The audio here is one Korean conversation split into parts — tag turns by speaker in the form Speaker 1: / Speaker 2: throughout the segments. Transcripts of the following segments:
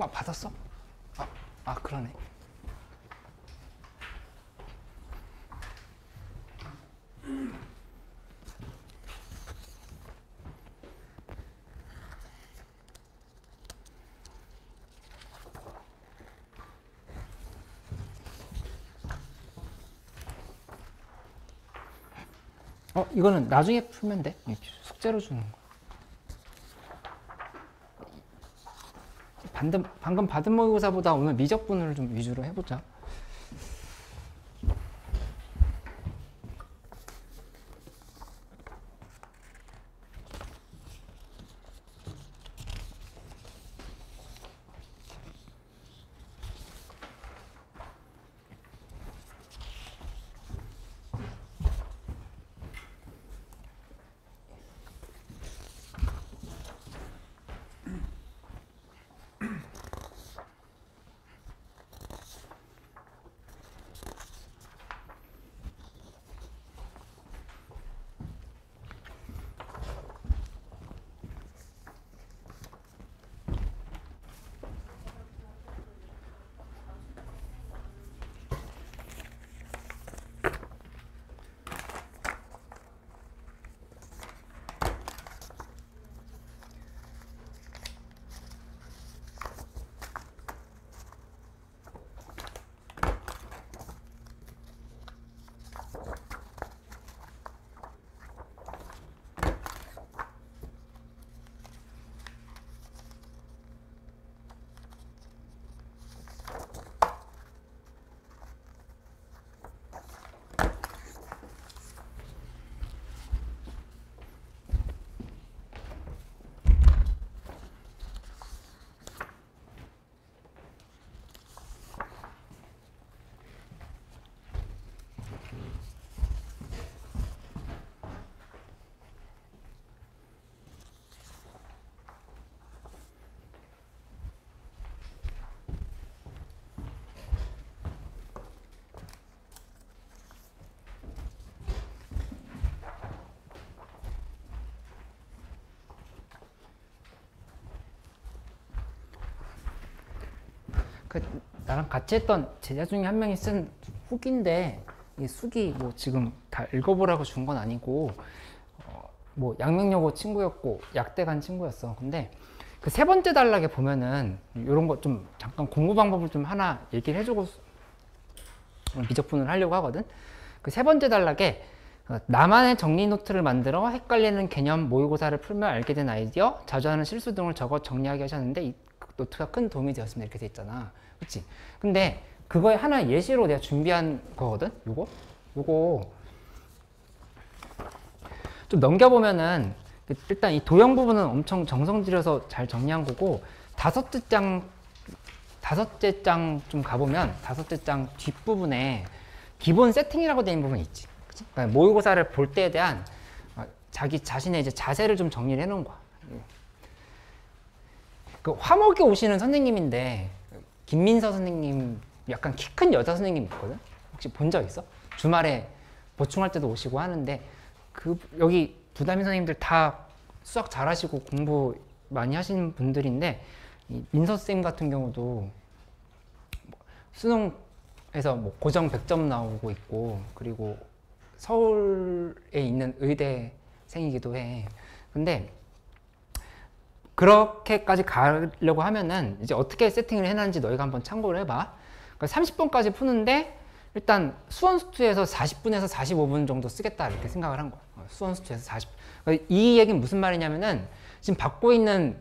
Speaker 1: 받았어? 그러네. 이거는 나중에 풀면 돼. 숙제로 주는 거. 방금 받은 모의고사보다 오늘 미적분을 좀 위주로 해보자. 나랑 같이 했던 제자 중에 한 명이 쓴 후기인데, 이 숙이 뭐 지금 다 읽어보라고 준 건 아니고, 뭐 양명여고 친구였고 약대 간 친구였어. 근데 그 세 번째 단락에 보면은 이런 거 좀 잠깐 공부 방법을 좀 하나 얘기를 해주고 미적분을 하려고 하거든. 그 세 번째 단락에 나만의 정리 노트를 만들어 헷갈리는 개념 모의고사를 풀며 알게 된 아이디어, 자주 하는 실수 등을 적어 정리하게 하셨는데 이 노트가 큰 도움이 되었습니다. 이렇게 돼 있잖아. 그치? 근데 그거에 하나 예시로 내가 준비한 거거든? 요거 좀 넘겨보면은 일단 이 도형 부분은 엄청 정성 들여서 잘 정리한 거고, 다섯째 장 좀 가보면 다섯째 장 뒷부분에 기본 세팅이라고 되어 있는 부분이 있지. 그치? 그러니까 모의고사를 볼 때에 대한 자기 자신의 이제 자세를 좀 정리를 해놓은 거야. 그 화목에 오시는 선생님인데 김민서 선생님, 약간 키 큰 여자 선생님 있거든? 혹시 본 적 있어? 주말에 보충할 때도 오시고 하는데, 여기 부담임 선생님들 다 수학 잘하시고 공부 많이 하시는 분들인데, 이 민서 쌤 같은 경우도 수능에서 뭐 고정 100점 나오고 있고, 그리고 서울에 있는 의대생이기도 해. 근데 그렇게까지 가려고 하면은 이제 어떻게 세팅을 해놨는지 너희가 한번 참고를 해봐. 그러니까 30번까지 푸는데 일단 수원수투에서 40분에서 45분 정도 쓰겠다 이렇게 생각을 한 거야. 수원수투에서 40분. 그러니까 이 얘기는 무슨 말이냐면은 지금 받고 있는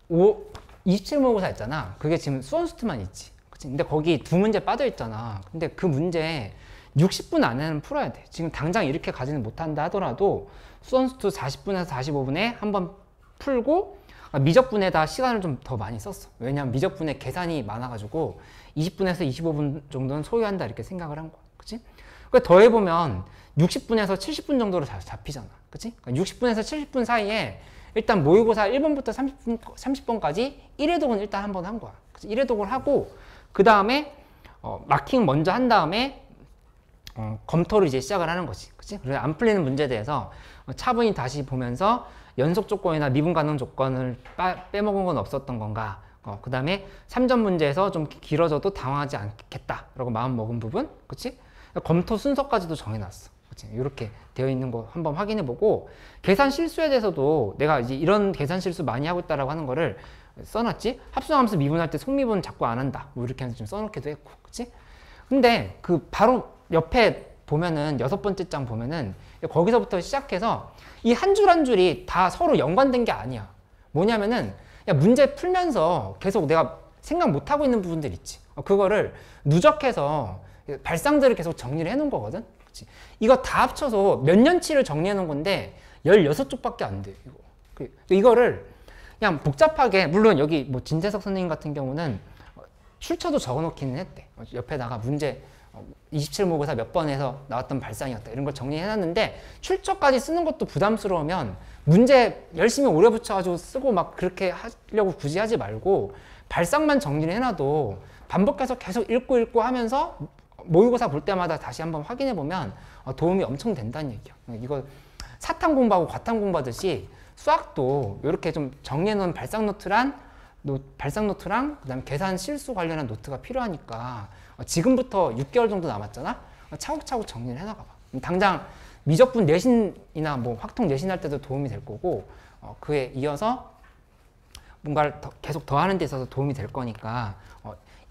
Speaker 1: 27모의고사 있잖아. 그게 지금 수원수투만 있지. 그치? 근데 거기 두 문제 빠져 있잖아. 근데 그 문제 60분 안에는 풀어야 돼. 지금 당장 이렇게 가지는 못한다 하더라도 수원수투 40분에서 45분에 한번 풀고, 미적분에다 시간을 좀 더 많이 썼어. 왜냐면 미적분에 계산이 많아가지고 20분에서 25분 정도는 소요한다 이렇게 생각을 한 거야. 그치? 그러니까 더해보면 60분에서 70분 정도로 잡히잖아. 그치? 그러니까 60분에서 70분 사이에 일단 모의고사 1번부터 30번까지 1회독은 일단 한 번 한 거야. 그치? 1회독을 하고, 그 다음에 마킹 먼저 한 다음에 검토를 이제 시작을 하는 거지. 그치? 그래서 안 풀리는 문제에 대해서 차분히 다시 보면서 연속 조건이나 미분 가능 조건을 빼먹은 건 없었던 건가, 그 다음에 3점 문제에서 좀 길어져도 당황하지 않겠다라고 마음 먹은 부분, 그치? 검토 순서까지도 정해놨어. 그치? 이렇게 되어 있는 거 한번 확인해보고, 계산 실수에 대해서도 내가 이제 이런 계산 실수 많이 하고 있다라고 하는 거를 써놨지? 합성함수 미분할 때 속미분 자꾸 안 한다. 뭐 이렇게 해서 좀 써놓기도 했고, 그치? 근데 그 바로 옆에 보면은 6번째 장 보면은 거기서부터 시작해서 이 한 줄 한 줄이 다 서로 연관된 게 아니야. 뭐냐면은 야, 문제 풀면서 계속 내가 생각 못 하고 있는 부분들 있지. 그거를 누적해서 발상들을 계속 정리를 해 놓은 거거든. 그치? 이거 다 합쳐서 몇 년치를 정리해 놓은 건데 16쪽밖에 안 돼. 이거를 그냥 복잡하게, 물론 여기 뭐 진태석 선생님 같은 경우는 출처도 적어 놓기는 했대. 옆에다가 문제 27모의고사 몇 번에서 나왔던 발상이었다 이런 걸 정리해놨는데, 출처까지 쓰는 것도 부담스러우면 문제 열심히 오래 붙여가지고 쓰고 막 그렇게 하려고 굳이 하지 말고 발상만 정리를 해놔도 반복해서 계속 읽고 하면서 모의고사 볼 때마다 다시 한번 확인해보면 도움이 엄청 된다는 얘기야. 이거 사탐 공부하고 과탐 공부하듯이 수학도 이렇게 좀 정리해놓은 발상 노트랑 그다음에 계산 실수 관련한 노트가 필요하니까 지금부터 6개월 정도 남았잖아. 차곡차곡 정리를 해나가봐. 당장 미적분 내신이나 뭐 확통 내신할 때도 도움이 될 거고, 그에 이어서 뭔가를 계속 더 하는 데 있어서 도움이 될 거니까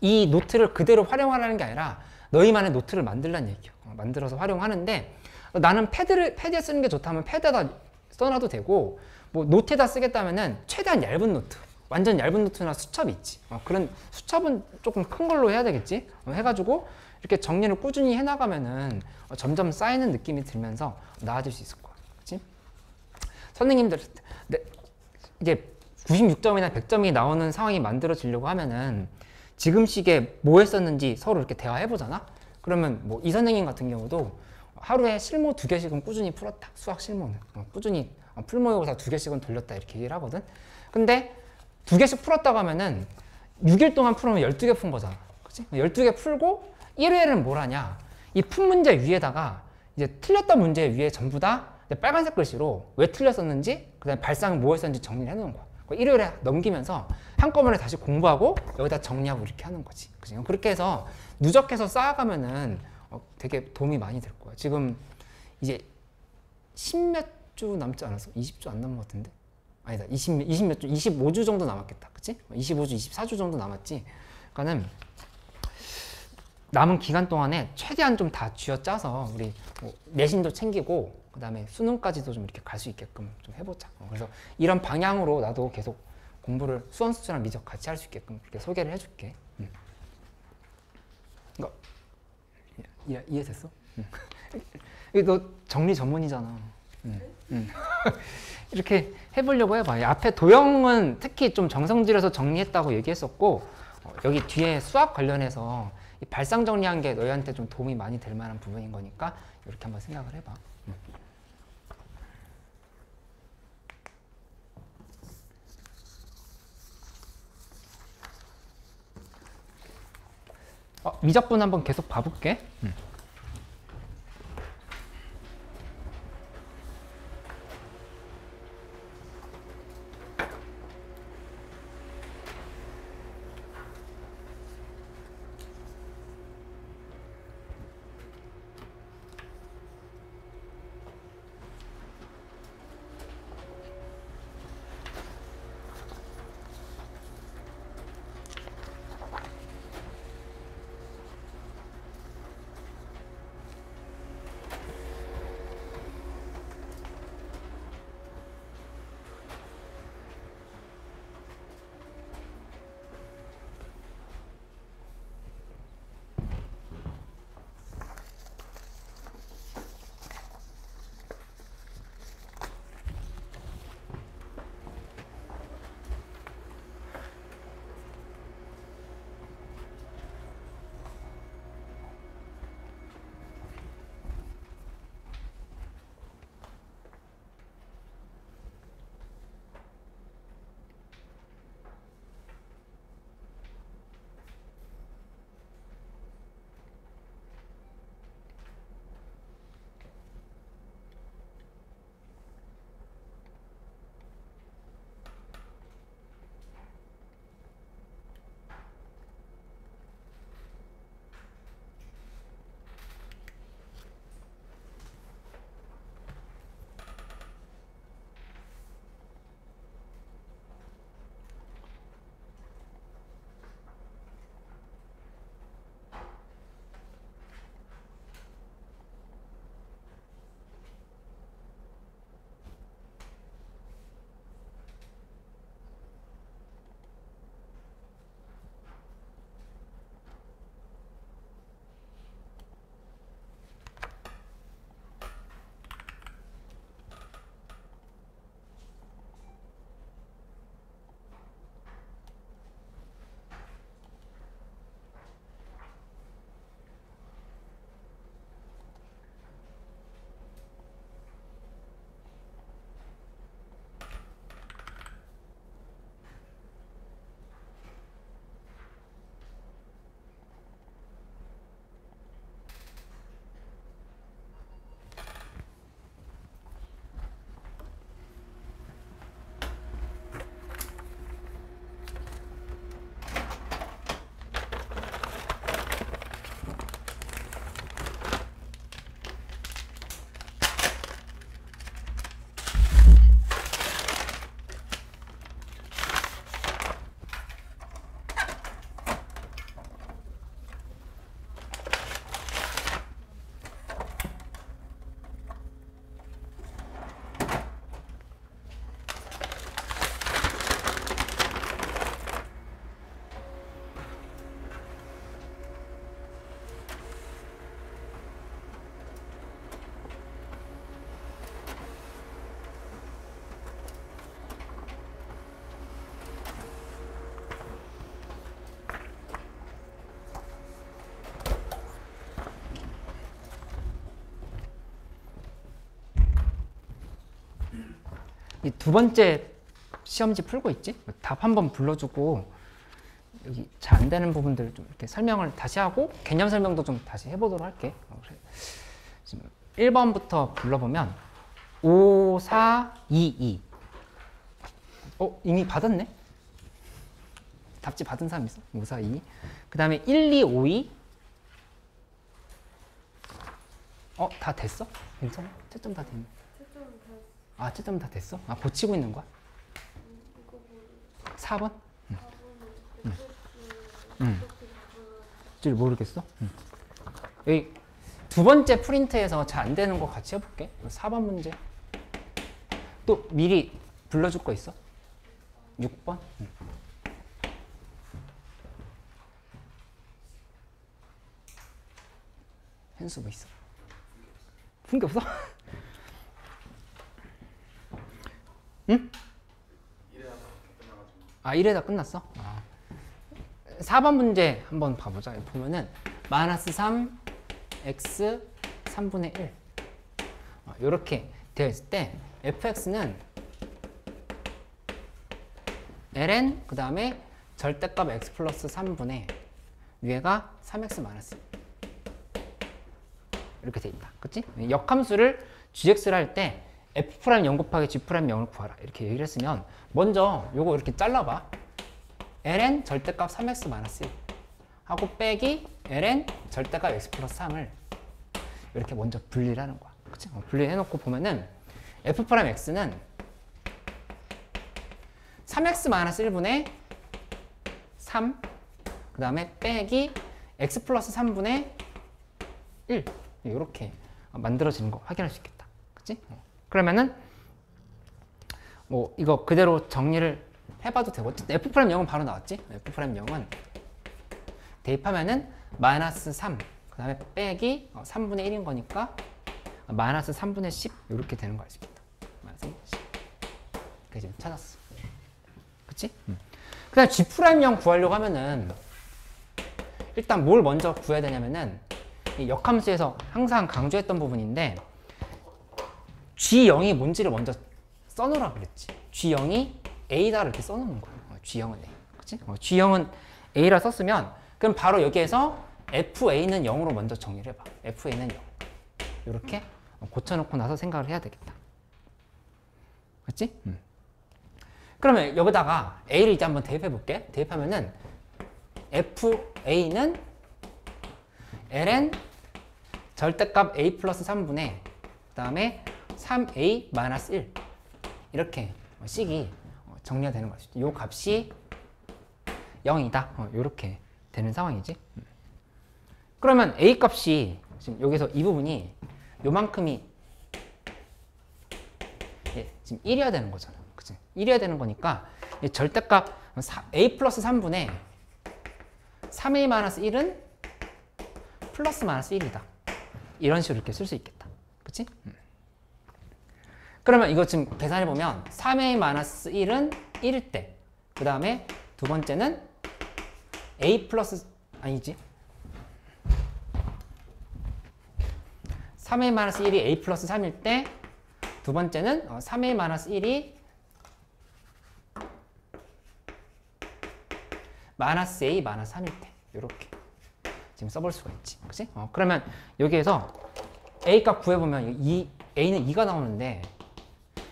Speaker 1: 이 노트를 그대로 활용하라는 게 아니라 너희만의 노트를 만들라는 얘기야. 만들어서 활용하는데, 나는 패드에 쓰는 게 좋다면 패드에다 써놔도 되고, 뭐 노트에다 쓰겠다면은 최대한 얇은 노트, 완전 얇은 노트나 수첩이 있지. 그런 수첩은 조금 큰 걸로 해야 되겠지. 해가지고 이렇게 정리를 꾸준히 해나가면은 점점 쌓이는 느낌이 들면서 나아질 수 있을 거야. 그치? 선생님들 이제 96점이나 100점이 나오는 상황이 만들어지려고 하면은 지금 시기에 뭐 했었는지 서로 이렇게 대화해 보잖아. 그러면 뭐 이 선생님 같은 경우도 하루에 실무 2개씩은 꾸준히 풀었다. 수학 실무는 꾸준히 풀모의고사 2개씩은 돌렸다 이렇게 얘기를 하거든. 근데 2개씩 풀었다고 하면은 6일 동안 풀으면 12개 푼 거잖아. 그치? 12개 풀고 일요일은 뭘 하냐? 이 푼 문제 위에다가 이제 틀렸던 문제 위에 전부 다 빨간색 글씨로 왜 틀렸었는지, 그 다음에 발상을 뭐 했었는지 정리를 해놓은 거야. 일요일에 넘기면서 한꺼번에 다시 공부하고 여기다 정리하고 이렇게 하는 거지. 그치? 그렇게 해서 누적해서 쌓아가면은 되게 도움이 많이 될 거야. 지금 이제 10몇 주 남지 않았어? 20주 안 남은 것 같은데? 아니다. 20몇 주, 25주 정도 남았겠다. 그치? 25주, 24주 정도 남았지. 그러니까는 남은 기간 동안에 최대한 좀 다 쥐어짜서 우리 뭐 내신도 챙기고 그 다음에 수능까지도 좀 이렇게 갈 수 있게끔 좀 해보자. 그래서 이런 방향으로 나도 계속 공부를 수원수투랑 미적 같이 할 수 있게끔 그렇게 소개를 해줄게. 이거 이해됐어? 너 정리 전문이잖아. 이렇게 해보려고 해봐. 앞에 도형은 특히 좀 정성 들여서 정리했다고 얘기했었고, 여기 뒤에 수학 관련해서 이 발상 정리한 게 너희한테 좀 도움이 많이 될 만한 부분인 거니까 이렇게 한번 생각을 해봐. 미적분 한번 계속 봐볼게. 이 두 번째 시험지 풀고 있지? 답 한번 불러주고 여기 잘 안 되는 부분들 좀 이렇게 설명을 다시 하고 개념 설명도 좀 다시 해보도록 할게. 지금 1번부터 불러보면 5, 4, 2, 2. 이미 받았네? 답지 받은 사람 있어? 5, 4, 2. 그 다음에 1, 2, 5, 2. 다 됐어? 괜찮아? 채점 다 됐네. 채점 다 됐어? 고치고 있는 거야? 4번? 줄 모르겠어? 여기 두 번째 프린트에서 잘 안 되는 거 같이 해볼게. 4번 문제. 또 미리 불러줄 거 있어? 6번? 현수 뭐 있어? 푼 게 없어? 응? 1회 다 끝났어? 4번 문제 한번 봐보자. 보면은 마이너스 3, x 3분의 1 이렇게 되어 있을 때 fx는 ln 그 다음에 절대값 x 플러스 3분의 위에가 3x 마이너스 1 이렇게 돼 있다. 그치? 역함수를 gx를 할 때 f'0 곱하기 g'0을 구하라 이렇게 얘기를 했으면 먼저 요거 이렇게 잘라봐. ln 절대값 3x 마이너스 1 하고 빼기 ln 절대값 x 플러스 3을 이렇게 먼저 분리를 하는 거야. 그치? 분리해놓고 보면은 f'x는 3x 마이너스 1분의 3 그 다음에 빼기 x 플러스 3분의 1 이렇게 만들어지는 거 확인할 수 있겠다. 그치? 그러면은 뭐 이거 그대로 정리를 해봐도 되고 f'0은 바로 나왔지? f'0은 대입하면은 마이너스 3 그 다음에 빼기 3분의 1인 거니까 마이너스 3분의 10 이렇게 되는 거 알 수 있겠다. 마이너스 10 이렇게 지금 찾았어. 그치? 그 다음 G'0 구하려고 하면은 일단 뭘 먼저 구해야 되냐면은 이 역함수에서 항상 강조했던 부분인데 G0이 뭔지를 먼저 써놓으라 그랬지. G0이 A다 이렇게 써놓는 거야. G0은 A. 그치? G0은 A라 썼으면 그럼 바로 여기에서 FA는 0으로 먼저 정리를 해봐. FA는 0. 이렇게 고쳐놓고 나서 생각을 해야 되겠다. 그치? 그러면 여기다가 A를 이제 한번 대입해 볼게. 대입하면은 FA는 ln 절대값 A 플러스 3분의 그 다음에 3A 마이너스 1 이렇게 식이 정리가 되는 거죠. 이 값이 0이다. 이렇게 되는 상황이지. 그러면 A 값이 지금 여기서 이 부분이 요만큼이 지금 1이어야 되는 거잖아. 그치? 1이어야 되는 거니까 절대값 A 플러스 3분의 3A 마이너스 1은 플러스 마이너스 1이다. 이런 식으로 이렇게 쓸 수 있겠다. 그치? 그러면 이거 지금 계산해보면 3A 마이너스 1은 1일 때, 그 다음에 두 번째는 A 플러스, 아니지. 3A 마이너스 1이 A 플러스 3일 때, 두 번째는 3A 마이너스 1이 마이너스 A 마이너스 3일 때, 이렇게 지금 써볼 수가 있지. 그치? 그러면 여기에서 A 값 구해보면 A는 2가 나오는데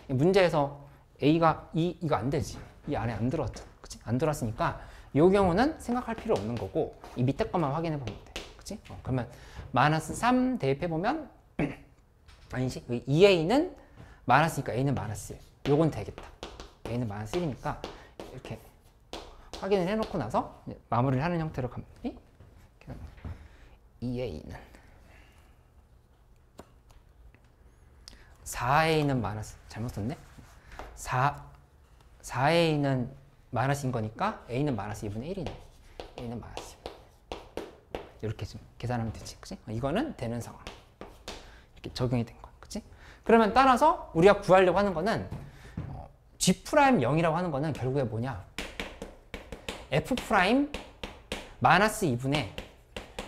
Speaker 1: 문제에서 A가 2가 안 되지. 이 안에 안 들어왔잖아. 그치? 안 들어왔으니까 이 경우는 생각할 필요 없는 거고 이 밑에 것만 확인해 보면 돼. 그치? 그러면 마이너스 3 대입해보면 아니지. 2A는 마이너스니까 A는 마이너스 1. 요건 되겠다. A는 마이너스 1이니까 이렇게 확인을 해놓고 나서 마무리를 하는 형태로 가면 돼. 2A는 4A는 마이너스 잘못 썼네. 4A는 마이너스인 거니까 A는 마이너스 2분의 1이네. A는 마이너스 1. 이렇게 좀 계산하면 되지. 그치? 이거는 되는 상황. 이렇게 적용이 된 거야. 그치? 그러면 따라서 우리가 구하려고 하는 거는 G'0이라고 하는 거는 결국에 뭐냐? F' 마이너스 2분의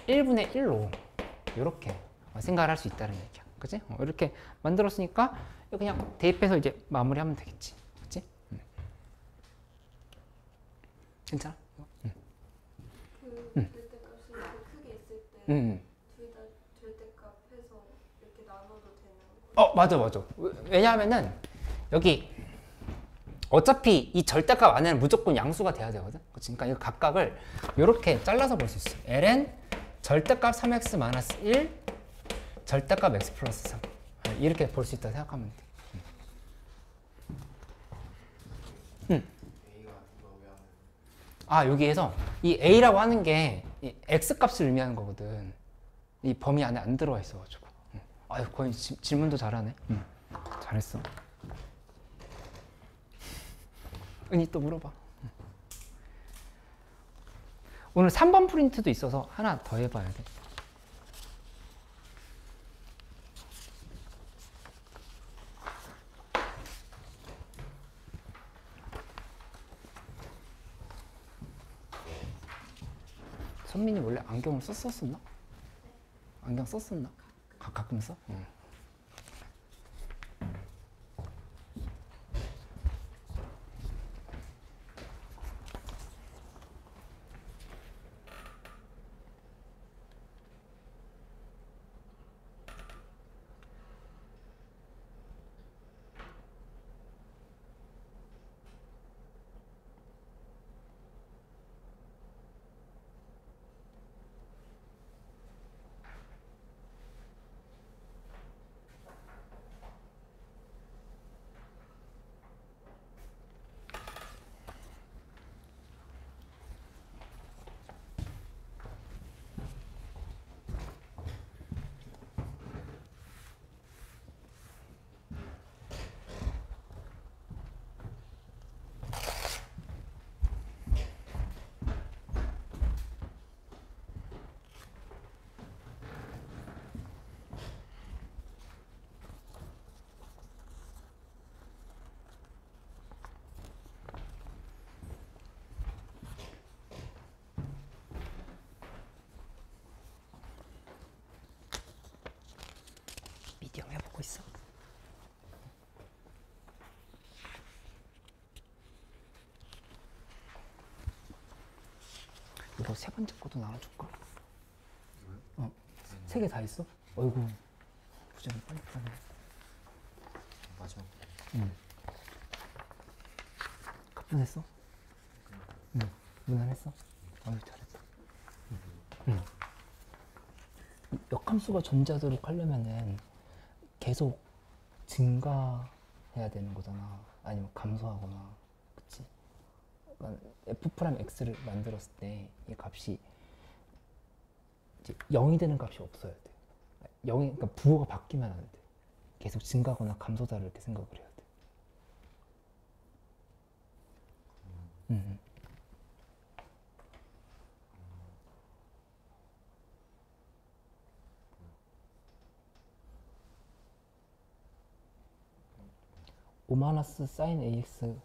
Speaker 1: 1분의 1로 이렇게 생각을 할 수 있다는 얘기야. 그치? 이렇게 만들었으니까 그냥 대입해서 이제 마무리하면 되겠지. 그치? 괜찮아?
Speaker 2: 절대값이 이렇게 크게 있을 때 둘 다 절대값 해서 이렇게 나눠도 되는 거예요?
Speaker 1: 맞아. 왜냐하면은 여기 어차피 이 절대값 안에는 무조건 양수가 돼야 되거든. 그치? 그러니까 이 각각을 이렇게 잘라서 볼 수 있어. ln 절대값 3x-1 절대값 x 플러스 3 이렇게 볼 수 있다 생각하면 돼. 여기에서 이 a라고 하는 게 이 x 값을 의미하는 거거든. 이 범위 안에 안 들어와 있어가지고. 아유, 거의 질문도 잘하네. 잘했어. 은희 또 물어봐. 오늘 3번 프린트도 있어서 하나 더 해봐야 돼. 선민이 원래 안경을 썼었나? 안경 썼었나? 가끔 써? 미디엄 해보고 있어. 이거 세 번째 것도 나눠줄까? 세 개 다 있어? 어이구, 부장님 빨리 풀었네.
Speaker 3: 마지막.
Speaker 1: 가뿐했어? 무난했어? 어휴, 잘했어. 역함수가 존재하도록 하려면은 계속 증가해야 되는 거잖아. 아니면 감소하거나, 그치? 그러니까 f'(x를 만들었을 때 이 값이 이제 0이 되는 값이 없어야 돼. 0이, 그러니까 부호가 바뀌면 안 돼. 계속 증가하거나 감소다를 이렇게 생각을 해야 돼. O 마이너스 sin ax,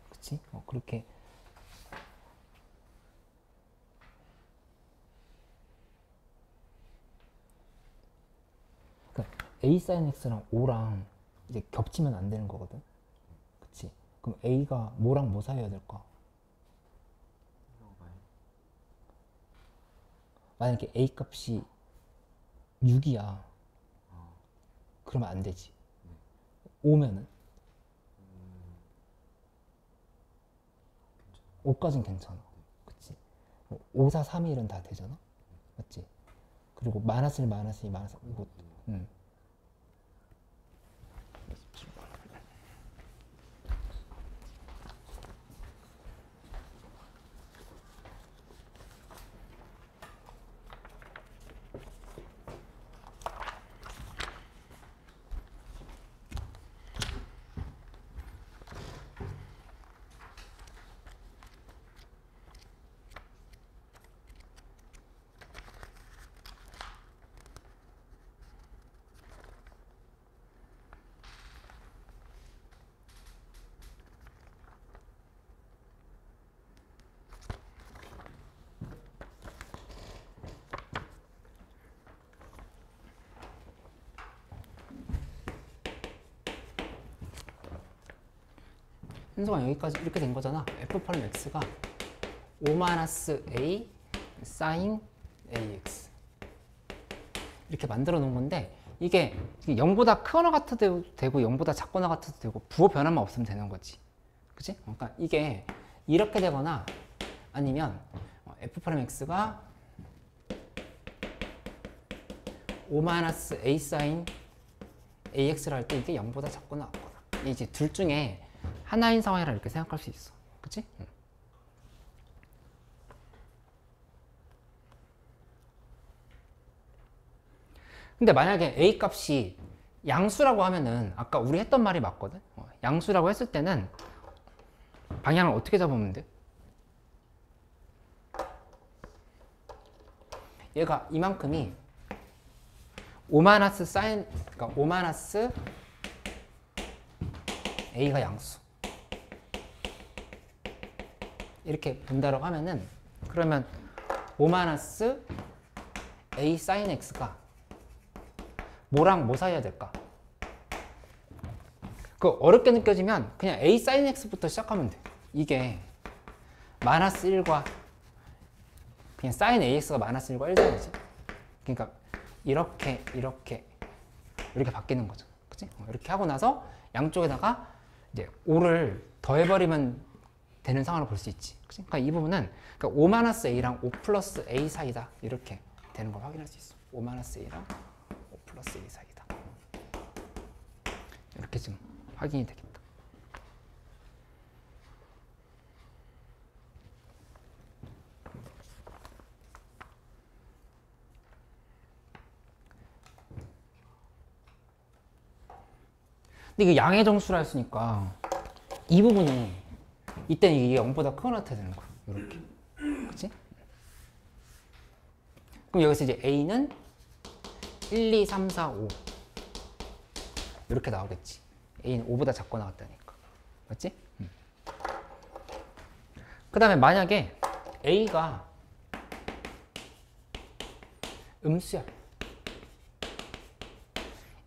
Speaker 1: 그치? 그렇게. 그러니까 a sin x랑 o랑 이제 겹치면 안 되는 거거든. 그치? 그럼 a가 뭐랑 뭐 사이여야 될까? 만약에 a 값이 6이야. 그러면 안 되지. 5면은? 5까지는 괜찮아. 그치? 5, 4, 3, 1은 다 되잖아? 맞지? 그리고 마이너스 1, 마이너스 2, 마이너스 3, 이것도. 현수가 여기까지 이렇게 된 거잖아. f'(x가 5-a sin ax 이렇게 만들어 놓은 건데 이게 0보다 크거나 같아도 되고 0보다 작거나 같아도 되고 부호 변화만 없으면 되는 거지. 그치? 그러니까 이게 이렇게 되거나 아니면 f'(x가 5-a sin ax를 할 때 이게 0보다 작거나 같거나 이제 둘 중에 하나인 상황이라 이렇게 생각할 수 있어. 그치? 근데 만약에 a 값이 양수라고 하면은 아까 우리 했던 말이 맞거든. 양수라고 했을 때는 방향을 어떻게 잡으면 돼? 얘가 이만큼이 5-sin 그러니까 5-a가 양수 이렇게 본다라고 하면은 그러면 5-a sin x가 뭐랑 뭐 사이야 될까? 그 어렵게 느껴지면 그냥 a sin x부터 시작하면 돼. 이게 -1과 그냥 sin ax가 -1과 1되지. 그러니까 이렇게 바뀌는 거죠. 그치? 이렇게 하고 나서 양쪽에다가 이제 5를 더해버리면 되는 상황을 볼 수 있지. 그치? 그러니까 이 부분은 그러니까 5-a랑 5+a 사이다. 이렇게 되는 걸 확인할 수 있어. 5-a랑 5+a 사이다. 이렇게 지금 확인이 되겠다. 근데 이게 양의 정수라 했으니까 이 부분이 이때는 이게 0보다 크거나 같아야 되는 거야. 이렇게. 그치? 그럼 여기서 이제 a는 1, 2, 3, 4, 5 이렇게 나오겠지. a는 5보다 작거나 같다니까. 맞지? 그 다음에 만약에 a가 음수야.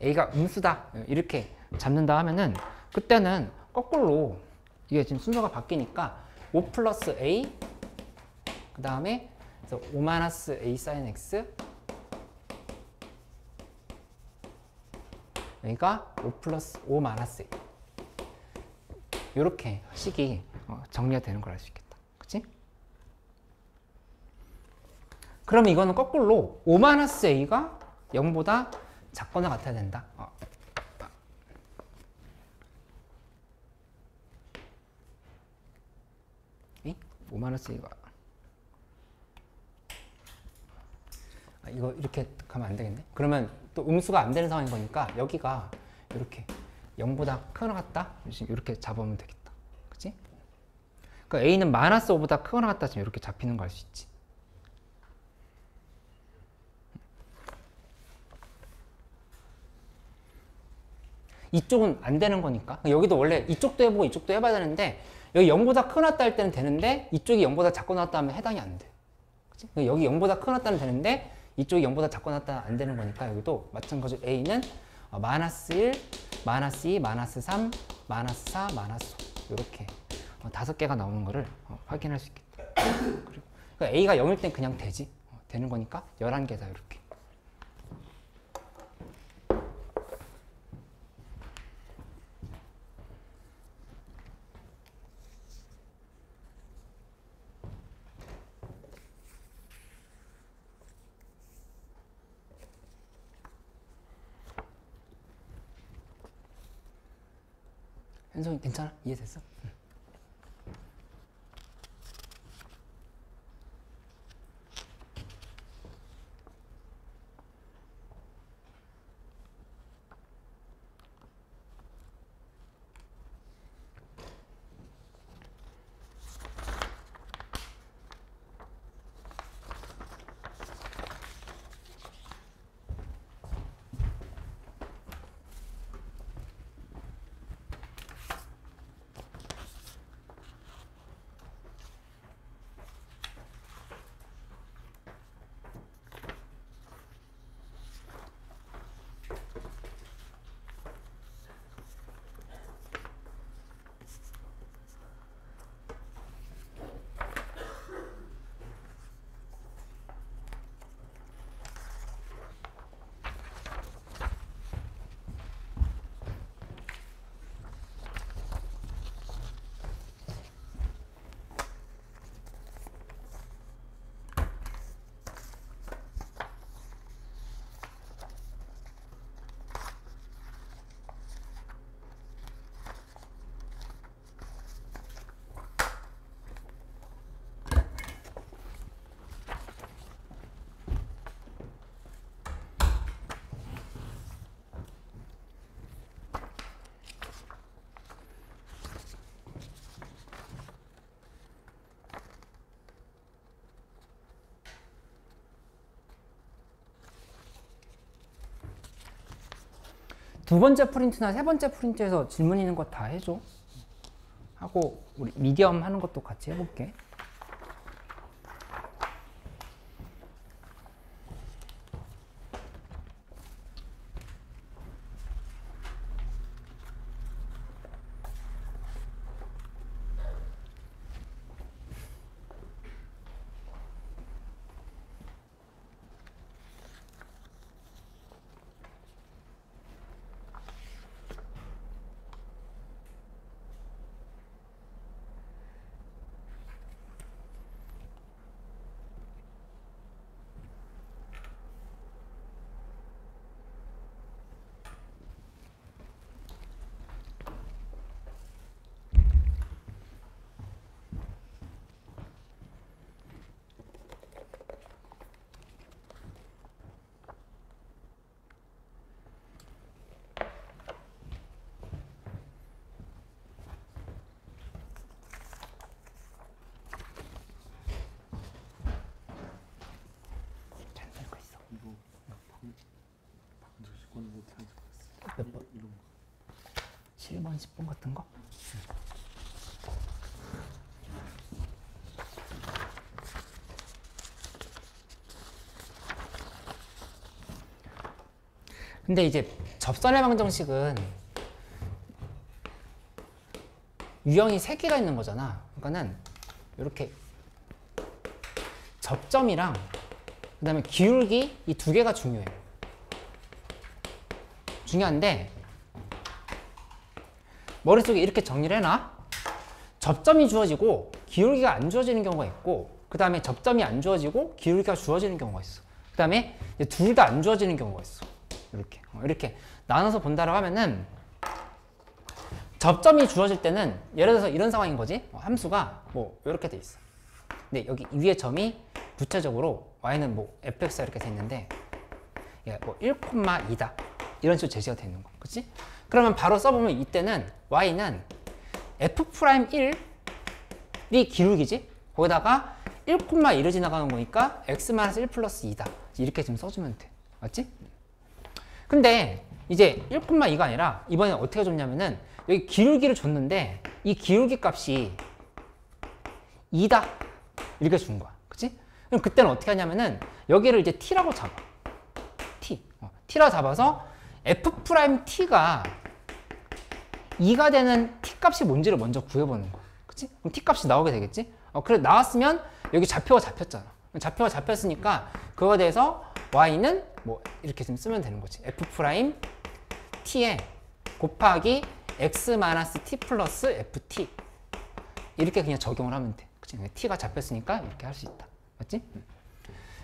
Speaker 1: a가 음수다. 이렇게 잡는다 하면은 그때는 거꾸로 이게 지금 순서가 바뀌니까 5+a 그 다음에 5-a sin x 여기가 5+5-a 이렇게 식이 정리가 되는 걸 알 수 있겠다. 그치? 그러면 이거는 거꾸로 5-a가 0보다 작거나 같아야 된다. 5-a가 이거 이렇게 가면 안 되겠네. 그러면 또 음수가 안 되는 상황인 거니까 여기가 이렇게 0보다 크거나 같다. 이렇게 잡으면 되겠다. 그치? 그러니까 a는 -5보다 크거나 같다. 지금 이렇게 잡히는 거 알 수 있지. 이쪽은 안 되는 거니까 여기도 원래 이쪽도 해보고 이쪽도 해봐야 되는데 여기 0보다 크거나 같다 할 때는 되는데 이쪽이 0보다 작거나 같다 하면 해당이 안 돼. 그치? 여기 0보다 크거나 같다는 되는데 이쪽이 0보다 작거나 같다 안 되는 거니까 여기도 마찬가지로 a는 -1, -2, -3, -4, -5 이렇게 5개가 나오는 거를 확인할 수 있겠다. 그리고 그러니까 a가 0일 땐 그냥 되지. 되는 거니까 11개다 이렇게. 현성이 괜찮아? 이해됐어? 응. 두 번째 프린트나 세 번째 프린트에서 질문 있는 거 다 해줘. 하고 우리 미디엄 하는 것도 같이 해볼게. 몇 번? 7번, 10번 같은 거? 근데 이제 접선의 방정식은 유형이 3개가 있는 거잖아. 그러니까는 이렇게 접점이랑 그 다음에 기울기 이 2개가 중요해. 중요한데 머릿속에 이렇게 정리를 해놔. 접점이 주어지고 기울기가 안 주어지는 경우가 있고, 그 다음에 접점이 안 주어지고 기울기가 주어지는 경우가 있어. 그 다음에 둘 다 안 주어지는 경우가 있어. 이렇게 나눠서 본다라고 하면은, 접점이 주어질 때는 예를 들어서 이런 상황인 거지. 함수가 뭐 이렇게 돼 있어. 근데 여기 위에 점이 구체적으로 y는 뭐 fx가 이렇게 돼 있는데, 뭐 1,2다 이런 식으로 제시가 되어 있는 거, 그렇지? 그러면 바로 써보면 이때는 y는 f'1이 기울기지? 거기다가 1,1을 지나가는 거니까 x-1 플러스 2다. 이렇게 좀 써주면 돼. 맞지? 근데 이제 1,2가 아니라 이번에 어떻게 줬냐면은 여기 기울기를 줬는데 이 기울기 값이 2다. 이렇게 준 거야. 그치? 그럼 그때는 어떻게 하냐면은 여기를 이제 t라고 잡아. t라고 잡아서 f't가 2가 되는 t 값이 뭔지를 먼저 구해보는 거야. 그치? 그럼 t 값이 나오게 되겠지? 그래, 나왔으면 여기 좌표가 잡혔잖아. 좌표가 잡혔으니까 그거에 대해서 y는 뭐 이렇게 좀 쓰면 되는 거지. f't에 곱하기 x-t 플러스 ft 이렇게 그냥 적용을 하면 돼. 그치? t가 잡혔으니까 이렇게 할 수 있다. 맞지?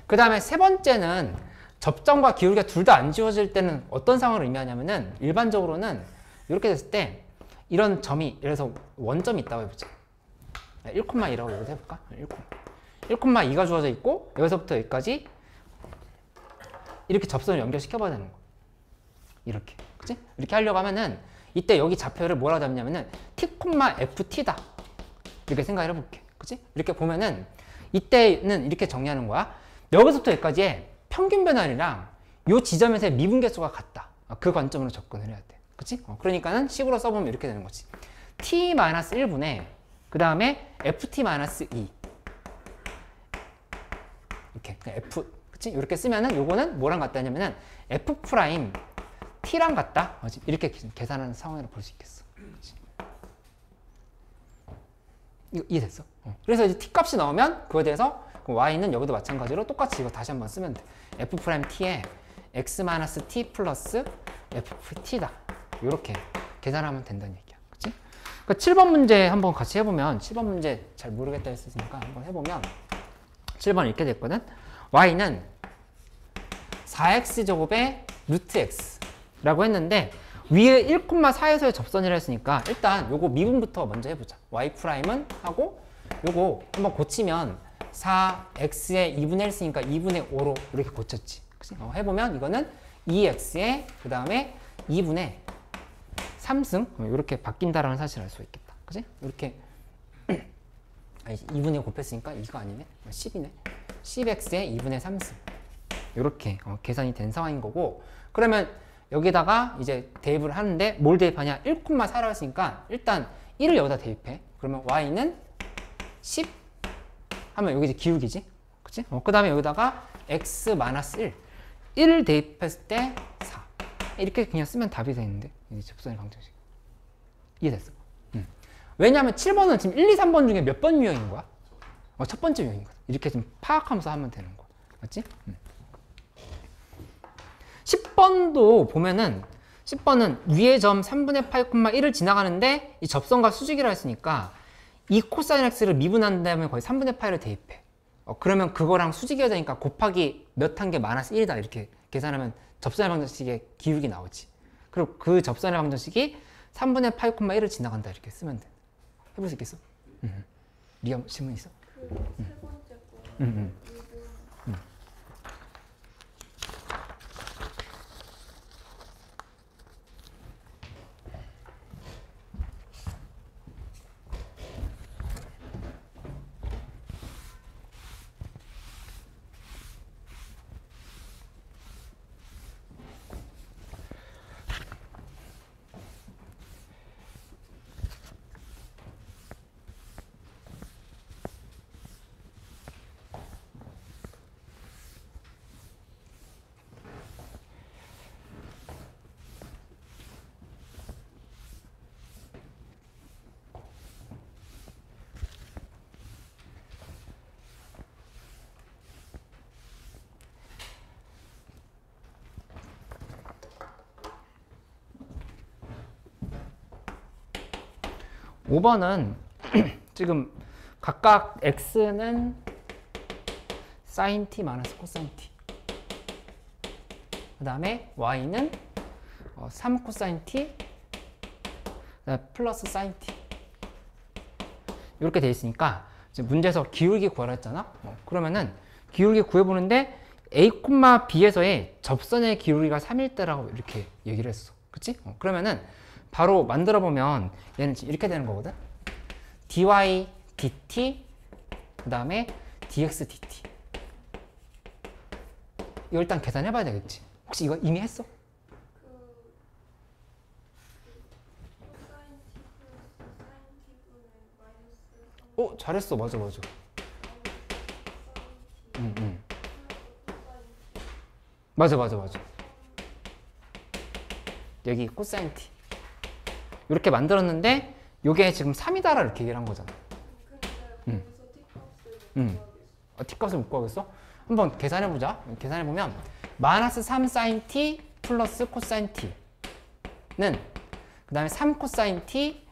Speaker 1: 그 다음에 세 번째는 접점과 기울기가 둘 다 안 지워질 때는 어떤 상황을 의미하냐면은, 일반적으로는 이렇게 됐을 때 이런 점이, 예를 들어서 원점이 있다고 해보자. 1,2라고 여기서 해볼까? 1,2가 주어져 있고 여기서부터 여기까지 이렇게 접선을 연결시켜봐야 되는 거야. 이렇게. 그치? 이렇게 하려고 하면은 이때 여기 좌표를 뭐라고 잡냐면은 t,ft다. 이렇게 생각을 해볼게. 그치? 이렇게 보면은 이때는 이렇게 정리하는 거야. 여기서부터 여기까지의 평균 변환이랑 이 지점에서의 미분계수가 같다. 그 관점으로 접근을 해야 돼. 그치? 그러니까는 식으로 써보면 이렇게 되는 거지. t-1분의 그 다음에 ft-2 이렇게 f, 그치? 이렇게 쓰면은 요거는 뭐랑 같다냐면은 f'-t랑 같다. 이렇게 계산하는 상황으로 볼 수 있겠어. 그치? 이거 이해됐어? 그래서 이제 t 값이 나오면 그거에 대해서 y는 여기도 마찬가지로 똑같이 이거 다시 한번 쓰면 돼. f't에 x-t 플러스 ft다. 이렇게 계산하면 된다는 얘기야. 그치? 그러니까 7번 문제 한번 같이 해보면, 7번 문제 잘 모르겠다 했으니까 한번 해보면 7번 이렇게 됐거든. y는 4x제곱의 루트 x라고 했는데 위에 1,4에서의 접선이라 했으니까 일단 요거 미분부터 먼저 해보자. y''은 하고 요거 한번 고치면 4x의 2분의 1 쓰니까 2분의 5로 이렇게 고쳤지. 그치? 해보면 이거는 2x의 그 다음에 2분의 3승 이렇게 바뀐다라는 사실을 알 수 있겠다. 그치? 이렇게 2분의 5 곱했으니까 이거 아니네? 10이네. 10x의 2분의 3승 이렇게 계산이 된 상황인 거고, 그러면 여기다가 이제 대입을 하는데 뭘 대입하냐? 1,4라 했으니까 일단 1을 여기다 대입해. 그러면 y는 10 하면 여기 이제 기울기지. 그치? 그 다음에 여기다가 x-1 1을 대입했을 때 4 이렇게 그냥 쓰면 답이 되는데 이 접선의 방정식 이해됐어? 왜냐하면 7번은 지금 1, 2, 3번 중에 몇 번 유형인 거야? 첫 번째 유형이거든. 이렇게 좀 파악하면서 하면 되는 거야. 맞지? 10번도 보면은 10번은 위의 점 3분의 8,1을 지나가는데 이 접선과 수직이라 했으니까 이 코사인 x를 미분한 다음에 거의 3분의 8을 대입해. 그러면 그거랑 수직이어야 되니까 곱하기 몇 한 게 마이너스 1이다 이렇게 계산하면 접선의 방정식의 기울기 나오지. 그리고 그 접선의 방정식이 3분의 8,1을 지나간다 이렇게 쓰면 돼. 해볼 수 있겠어? 리아 질문 있어?
Speaker 2: 그 세 번째 거.
Speaker 1: 5번은 지금 각각 x는 sin t 마이너스 코사인 t 그 다음에 y는 3 코사인 t 그다음에 플러스 sin t 이렇게 돼 있으니까 지금 문제에서 기울기 구하라 했잖아. 그러면은 기울기 구해보는데 a, b에서의 접선의 기울기가 3일 때라고 이렇게 얘기를 했어. 그치? 그러면은 바로 만들어 보면 얘는 이렇게 되는 거거든. dy dt 그 다음에 dx dt 이거 일단 계산해 봐야 되겠지. 혹시 이거 이미 했어?
Speaker 2: 코사인 t 플러스 사인 t분의 마이너스 3
Speaker 1: 잘했어. 맞아. 맞아. 여기 코사인 t 이렇게 만들었는데 요게 지금 3이다라 이렇게 얘기를 한 거잖아.
Speaker 2: 근데 거기서 t값을 못 구하겠어.
Speaker 1: t값을 못 구하겠어? 한번 계산해 보자. 계산해 보면 마이너스 3 sin t 플러스 코사인 t는 그 다음에 3 코사인 t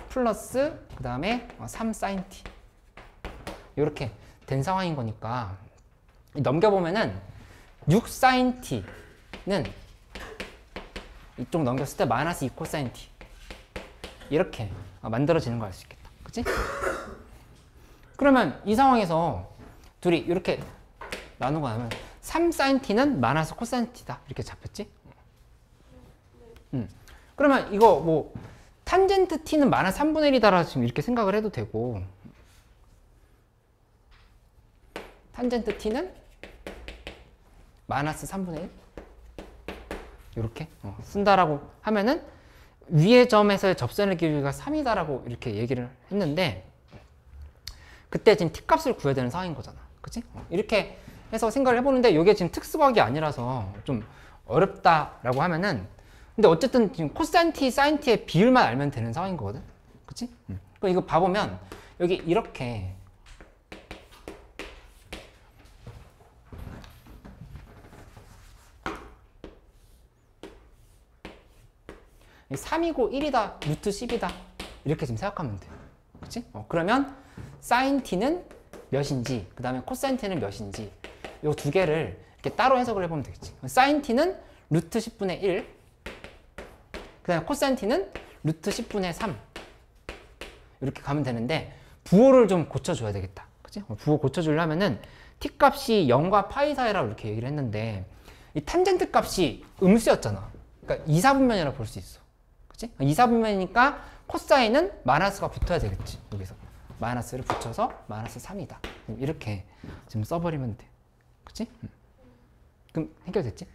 Speaker 1: 플러스 그 다음에 3 sin t 이렇게 된 상황인 거니까 넘겨보면은 6 sin t는 이쪽 넘겼을 때 마이너스 2 코사인 t 이렇게 만들어지는 걸 알 수 있겠다. 그치? 그러면 이 상황에서 둘이 이렇게 나누고 나면 3 sin t는 마이너스 코사인 t다 이렇게 잡혔지? 그러면 이거 뭐 탄젠트 t는 마이너스 3분의 1이다라 지금 이렇게 생각을 해도 되고 탄젠트 t는 마이너스 3분의 1 이렇게 쓴다라고 하면은 위의 점에서의 접선의 기울기가 3이다라고 이렇게 얘기를 했는데 그때 지금 t값을 구해야 되는 상황인 거잖아. 그치? 이렇게 해서 생각을 해보는데 이게 지금 특수과학이 아니라서 좀 어렵다라고 하면은 근데 어쨌든 지금 코사인 t, 사인 t의 비율만 알면 되는 상황인 거거든. 그치? 그럼 이거 봐보면 여기 이렇게 3이고 1이다, 루트 10이다 이렇게 지금 생각하면 돼. 그치? 그러면 sin t는 몇인지 그 다음에 코사인 t는 몇인지 이 두 개를 이렇게 따로 해석을 해보면 되겠지. sin t는 루트 10분의 1 그 다음에 코사인 t는 루트 10분의 3 이렇게 가면 되는데 부호를 좀 고쳐줘야 되겠다. 그치? 부호 고쳐주려면은 t 값이 0과 파이 사이라고 이렇게 얘기를 했는데 이 탄젠트 값이 음수였잖아. 그러니까 2, 4분면이라고 볼 수 있어. 그치? 2, 4분면이니까 코사인은 마이너스가 붙어야 되겠지. 여기서 마이너스를 붙여서 마이너스 3이다. 이렇게 지금 써버리면 돼. 그치? 그럼 해결됐지?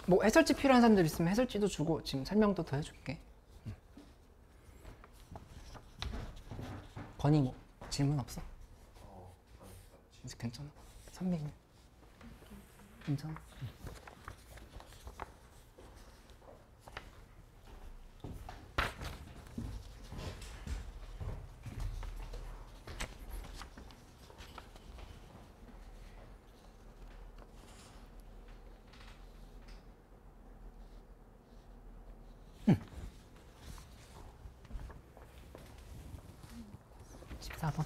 Speaker 1: 뭐 해설지 필요한 사람들 있으면 해설지도 주고 지금 설명도 더 해줄게. 건이 뭐 질문 없어? 괜찮아? 선배님 괜찮아? 14번.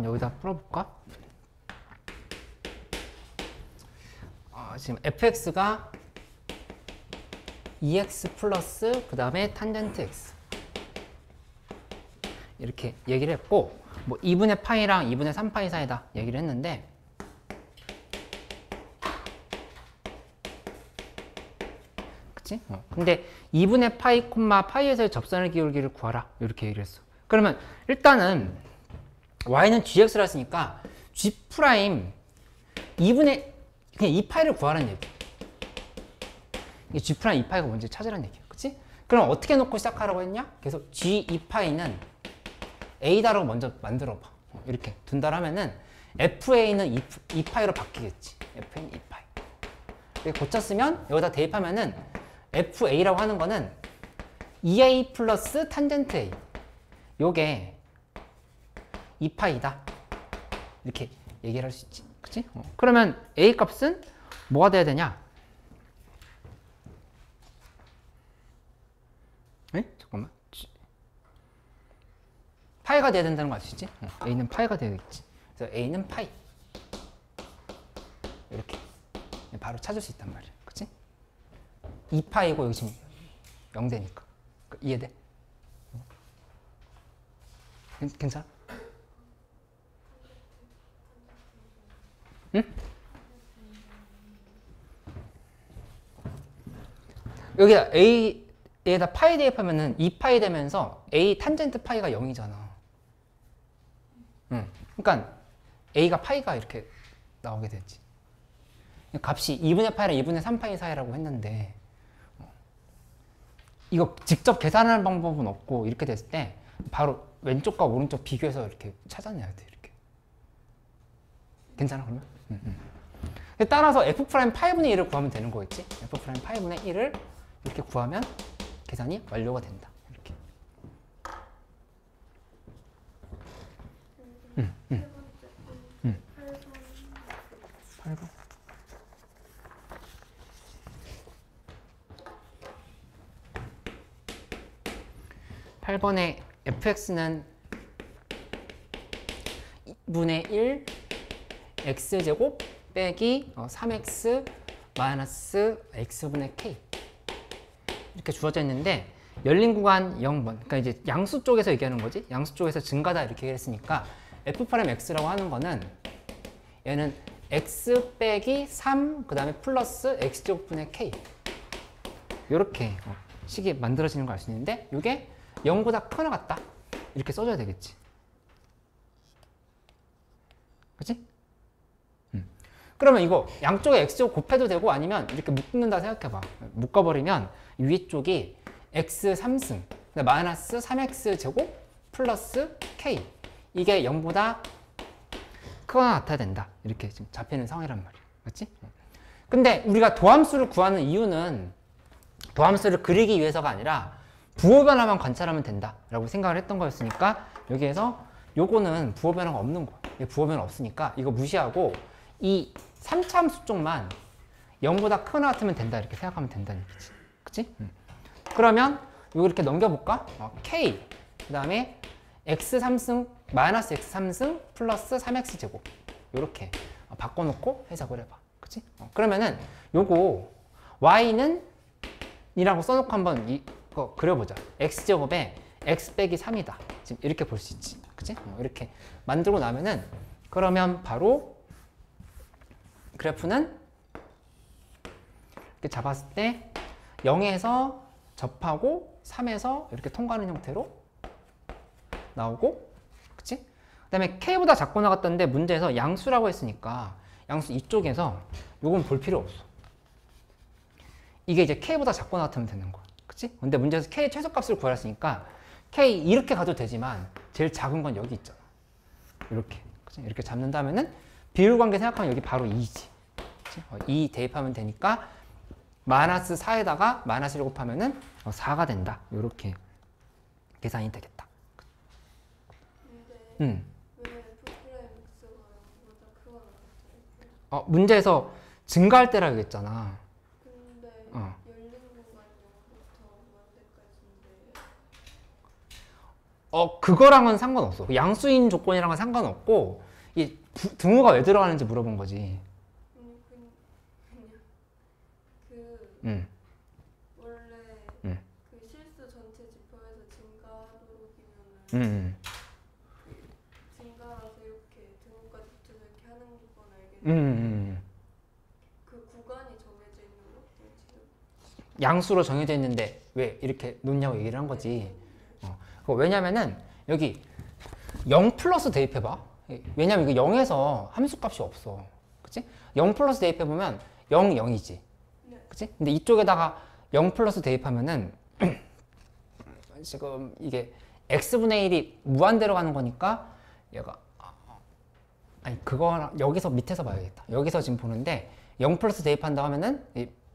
Speaker 1: 여기다 풀어볼까? 지금 fx가 2x 플러스 그 다음에 탄젠트 x 이렇게 얘기를 했고, 뭐 2분의 파이랑 2분의 3파이 사이다 얘기를 했는데, 그치? 근데 2분의 파이 콤마 파이에서의 접선의 기울기를 구하라 이렇게 얘기를 했어. 그러면 일단은 y는 gx라 했으니까 g 프라임 2분의 그냥 2파이를 구하라는 얘기야. 이게 g 프라임 2파이가 뭔지 찾으라는 얘기야. 그치? 그럼 어떻게 놓고 시작하라고 했냐? 그래서 g 2파이는 a다라고 먼저 만들어봐. 이렇게 둔다라 하면은 fa는 2파이로 바뀌겠지. fa는 2파이. 이렇게 고쳤으면 여기다 대입하면은 fa라고 하는 거는 2a 플러스 탄젠트 a. 요게 2파이다. 이렇게 얘기를 할 수 있지. 그치? 그러면 a 값은 뭐가 돼야 되냐? 에? 잠깐만. 파이가 돼야 된다는 거 알 수 있지? a는 파이가 되겠지. 그래서 a는 파이. 이렇게 바로 찾을 수 있단 말이야. 그치? 2파이고 여기 지금 0되니까. 이해돼? 괜찮아? 응? 여기다 a에다 파이 대입하면은 2파이 되면서 a 탄젠트 파이가 0이잖아. 응. 그러니까 a가 파이가 이렇게 나오게 되지. 값이 2분의 파이랑 2분의 3파이 사이라고 했는데, 이거 직접 계산하는 방법은 없고, 이렇게 됐을 때 바로 왼쪽과 오른쪽 비교해서 이렇게 찾아내야 돼. 이렇게. 괜찮아 그러면? 따라서 f 프라임 파이분의 1을 구하면 되는 거겠지? f 프라임 파이분의 1을 이렇게 구하면 계산이 완료가 된다. 이렇게. 8번. 8번에 fx는 2분의 1 x제곱 빼기 3x 마이너스 x분의 k 이렇게 주어져 있는데, 열린 구간 0번, 그러니까 이제 양수 쪽에서 얘기하는 거지. 양수 쪽에서 증가다 이렇게 얘기했으니까 f 프라임 x라고 하는 거는 얘는 x 빼기 3 그 다음에 플러스 x제곱분의 k 이렇게 식이 만들어지는 걸 알 수 있는데, 이게 0보다 크거나 같다 이렇게 써줘야 되겠지. 그치? 그러면 이거 양쪽에 x제곱 곱해도 되고, 아니면 이렇게 묶는다 생각해봐. 묶어버리면 위쪽이 x 3승 마이너스 3x 제곱 플러스 k, 이게 0보다 크거나 같아야 된다 이렇게 지금 잡히는 상황이란 말이야. 맞지? 근데 우리가 도함수를 구하는 이유는 도함수를 그리기 위해서가 아니라 부호 변화만 관찰하면 된다 라고 생각을 했던 거였으니까, 여기에서 요거는 부호 변화가 없는 거야. 부호 변화 없으니까 이거 무시하고 이 3차 함수 쪽만 0보다 크거나 같으면 된다 이렇게 생각하면 된다는 얘기지. 그치? 그러면 이거 이렇게 넘겨볼까? k 그 다음에 x 3승 마이너스 x 3승 플러스 3x 제곱 이렇게 바꿔놓고 해석을 해봐. 그치? 그러면은 요거 y는 이라고 써놓고 한번 이거 그려보자. x제곱에 x 빼기 3이다 지금 이렇게 볼 수 있지. 그치? 이렇게 만들고 나면은, 그러면 바로 그래프는 이렇게 잡았을 때 0에서 접하고 3에서 이렇게 통과하는 형태로 나오고, 그치? 그 다음에 K보다 작고 나갔다는데 문제에서 양수라고 했으니까 양수 이쪽에서 요건 볼 필요 없어. 이게 이제 K보다 작고 나갔다면 되는 거야. 그치? 근데 문제에서 K의 최소값을 구하랬으니까 K 이렇게 가도 되지만 제일 작은 건 여기 있잖아. 이렇게. 그치? 이렇게 잡는다면은 비율 관계 생각하면 여기 바로 2지. 2 대입하면 되니까 마이너스 4에다가 마이너스 1 곱하면은 4가 된다. 이렇게 계산이 되겠다.
Speaker 2: 근데 왜 F'X가 0보다 크거나 같아요?
Speaker 1: 문제에서 증가할 때라 그랬잖아.
Speaker 2: 근데
Speaker 1: 어.
Speaker 2: 열린 공간 0부터 무한대까지인데
Speaker 1: 그거랑은 상관없어. 양수인 조건이랑은 상관없고, 이 등호가 왜 들어가는지 물어본 거지.
Speaker 2: 그냥 원래
Speaker 1: 음.
Speaker 2: 그 실수 전체 지표에서 증가하도록이면은 증가라서 이렇게 등호까지 붙여서 이렇게 하는 건 알겠는데 그 구간이 정해져 있는 것도 지금
Speaker 1: 양수로 정해져 있는데 왜 이렇게 놓냐고 얘기를 한 거지. 왜냐면은 여기 0 플러스 대입해봐. 왜냐면 이거 0에서 함수값이 없어. 그치? 0 플러스 대입해보면 0, 0이지. 그치? 근데 이쪽에다가 0 플러스 대입하면은 지금 이게 x분의 1이 무한대로 가는 거니까 얘가 아니 그거 여기서 밑에서 봐야겠다. 여기서 지금 보는데 0 플러스 대입한다고 하면은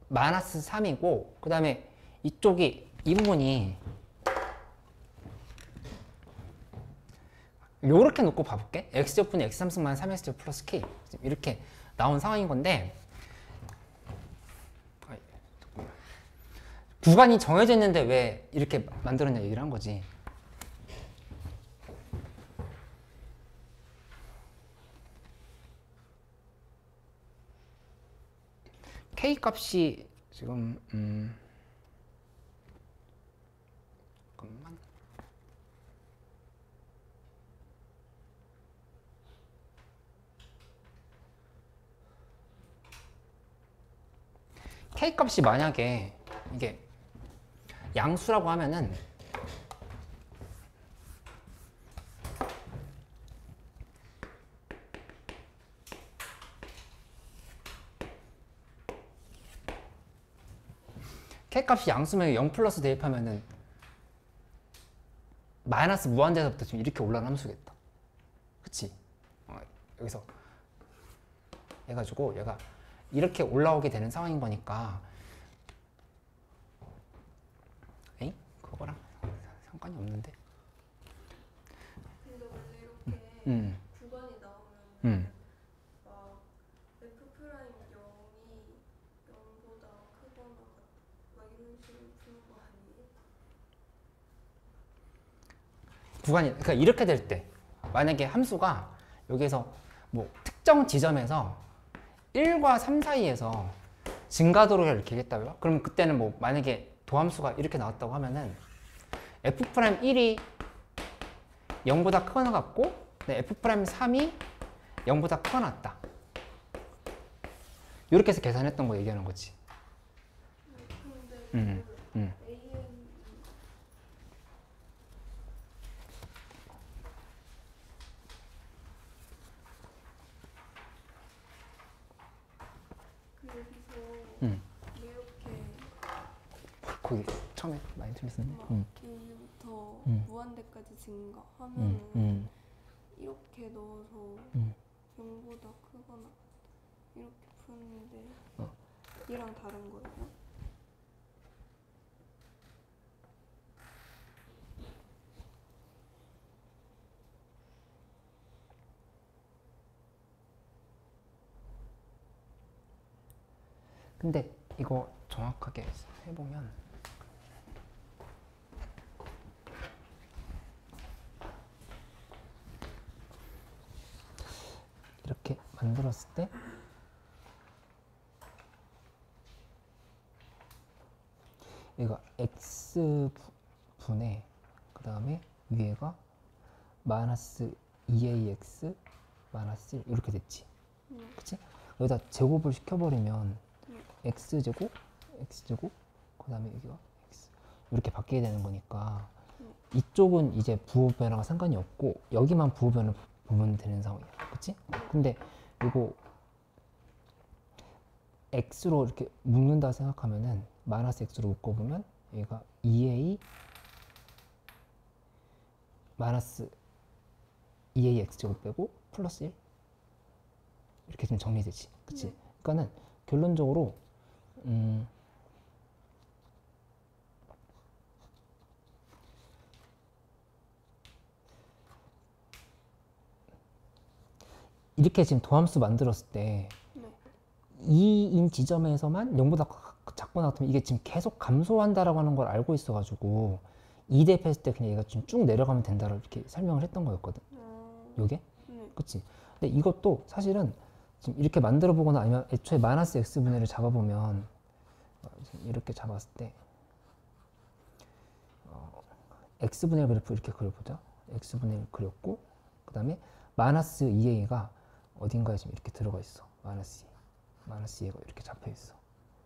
Speaker 1: 마이너스 3이고 그 다음에 이쪽이 이 부분이 요렇게 놓고 봐볼게. x제곱분의 x3승 마이너스 3x제곱 플러스 k 이렇게 나온 상황인 건데 구간이 정해져 있는데 왜 이렇게 만들었냐 얘기를 한 거지. k 값이 지금 잠깐만. k 값이 만약에 이게 양수라고 하면은 k 값이 양수면 0 플러스 대입하면은 마이너스 무한대에서부터 지금 이렇게 올라가는 함수겠다. 그치? 여기서 해가지고 얘가 이렇게 올라오게 되는 상황인 거니까 에이? 그거랑 상관이 없는데.
Speaker 2: 근데 원래 이렇게 구간이 나오면 막 F 프라임 0이 0보다 크거나 막 이런 식으로 푸는 거 아니에요?
Speaker 1: 구간이 그러니까 이렇게 될 때 만약에 함수가 여기에서 뭐 특정 지점에서 1과 3 사이에서 증가도를 이렇게 하겠다고요? 그럼 그때는 뭐 만약에 도함수가 이렇게 나왔다고 하면은 F'1이 0보다 크거나 같고 F'3이 0보다 크거나 같다. 이렇게 해서 계산했던 거 얘기하는 거지.
Speaker 2: 근데
Speaker 1: 음.
Speaker 2: 여기서 이렇게
Speaker 1: 거기 처음에 많이 틀렸었는데.
Speaker 2: 막 여기부터 무한대까지 증가하면은 이렇게 넣어서 0보다 크거나 이렇게 푸는데 얘랑 다른 거예요?
Speaker 1: 근데 이거 정확하게 해보면 이렇게 만들었을 때 얘가 x분의 그 다음에 위에가 마이너스 2ax 마이너스 1 이렇게 됐지. 그치? 여기다 제곱을 시켜버리면 x제곱, x제곱, 그 다음에 여기가 x 이렇게 바뀌게 되는 거니까 이쪽은 이제 부호 변화가 상관이 없고 여기만 부호 변화 보면 되는 상황이야. 그치? 근데 이거 x로 이렇게 묶는다 생각하면은 마이너스 x로 묶어보면 얘가 2a 마이너스 2a x제곱 빼고 플러스 1 이렇게 좀 정리되지. 그치? 그러니까는 결론적으로 이렇게 지금 도함수 만들었을 때
Speaker 2: 네.
Speaker 1: 2인 지점에서만 0보다 작거나 같으면 이게 지금 계속 감소한다라고 하는 걸 알고 있어가지고 2 대입했을 때 그냥 얘가 좀 쭉 내려가면 된다고 이렇게 설명을 했던 거였거든. 요게?
Speaker 2: 네.
Speaker 1: 그치? 근데 이것도 사실은 지금 이렇게 만들어 보거나 아니면 애초에 마이너스 x분해를 잡아보면 이렇게 잡았을 때 x분의 그래프 이렇게 그려보자. x분의 그렸고 그 다음에 마이너스 2a가 어딘가에 지금 이렇게 들어가 있어. 마이너스 2a가 이렇게 잡혀 있어.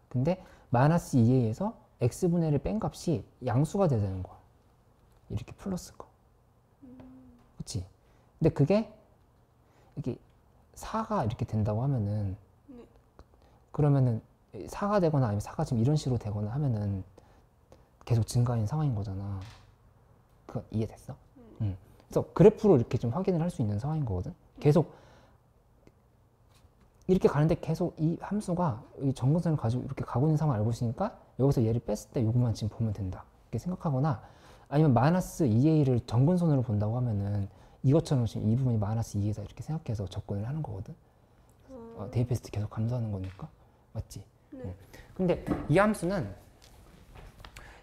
Speaker 1: 근데 마이너스 2a에서 x분의를 뺀 값이 양수가 돼야 되는 거야. 이렇게 플러스 거. 그치? 근데 그게 이렇게 4가 이렇게 된다고 하면은 그러면은 4가 되거나 아니면 4가 지금 이런 식으로 되거나 하면은 계속 증가하는 상황인 거잖아. 그거 이해됐어? 그래서 그래프로 이렇게 좀 확인을 할 수 있는 상황인 거거든. 계속 이렇게 가는데 계속 이 함수가 이 정근선을 가지고 이렇게 가고 있는 상황을 알고 있으니까 여기서 얘를 뺐을 때 이것만 지금 보면 된다. 이렇게 생각하거나 아니면 마이너스 2a를 정근선으로 본다고 하면은 이것처럼 지금 이 부분이 마이너스 2a다 이렇게 생각해서 접근을 하는 거거든. 대입했을 때 계속 감소하는 거니까. 맞지?
Speaker 2: 네.
Speaker 1: 근데 이 함수는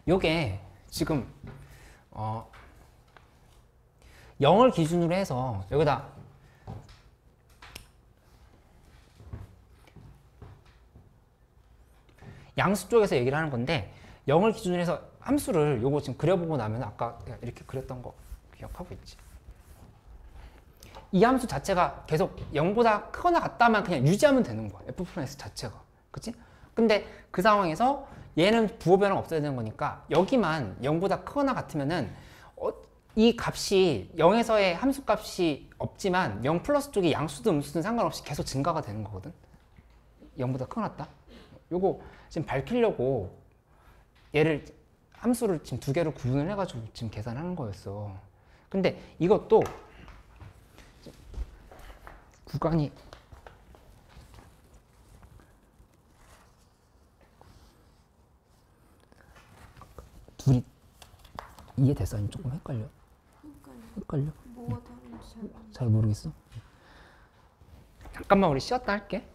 Speaker 1: 요게 지금 0을 기준으로 해서 여기다 양수 쪽에서 얘기를 하는 건데 0을 기준으로 해서 함수를 요거 지금 그려보고 나면 아까 이렇게 그렸던 거 기억하고 있지? 이 함수 자체가 계속 0보다 크거나 같다만 그냥 유지하면 되는 거야. f+s 자체가. 그치? 근데 그 상황에서 얘는 부호 변화가 없어야 되는 거니까 여기만 0보다 크거나 같으면은 이 값이 0에서의 함수 값이 없지만 0 플러스 쪽이 양수든 음수든 상관없이 계속 증가가 되는 거거든. 0보다 크거나 같다. 요거 지금 밝히려고 얘를 함수를 지금 두 개로 구분을 해가지고 지금 계산하는 거였어. 근데 이것도 구간이 둘이 이해됐어? 아니면 조금 헷갈려? 헷갈려?
Speaker 2: 뭐가 다른지 잘 모르겠어요.
Speaker 1: 잘 모르겠어? 잠깐만 우리 쉬었다 할게.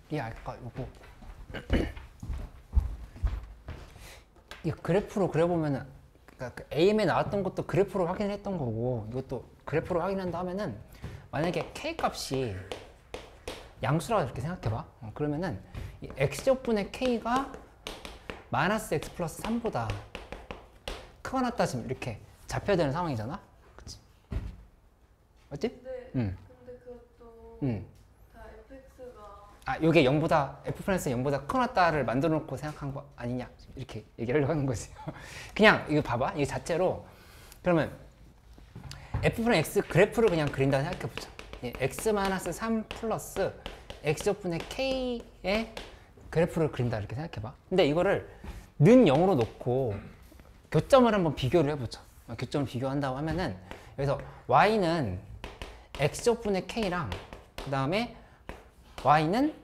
Speaker 1: 이해할까? 요거 이 그래프로 그려보면은 그러니까 그 AM에 나왔던 것도 그래프로 확인을 했던 거고 이것도 그래프로 확인한다 하면은 만약에 K 값이 양수라고 이렇게 생각해봐. 그러면은 이 X제곱분의 K가 마이너스 X 플러스 3보다 크거나 같다 지금 이렇게 잡혀야 되는 상황이잖아. 그치? 맞지?
Speaker 2: 근데 그것도 다 fx가
Speaker 1: 아, 요게 0보다 f 플러스 0보다 크거나 같다를 만들어 놓고 생각한 거 아니냐 이렇게 얘기하려고 하는 거지. 그냥 이거 봐봐. 이거 자체로 그러면 f 플러스 x 그래프를 그냥 그린다고 생각해 보자. x 마이너스 3 플러스 x제곱분의 k의 그래프를 그린다 이렇게 생각해 봐. 근데 이거를 는 0으로 놓고 교점을 한번 비교를 해보자. 교점을 비교한다고 하면은 여기서 y는 x제곱분의 k랑 그 다음에 y는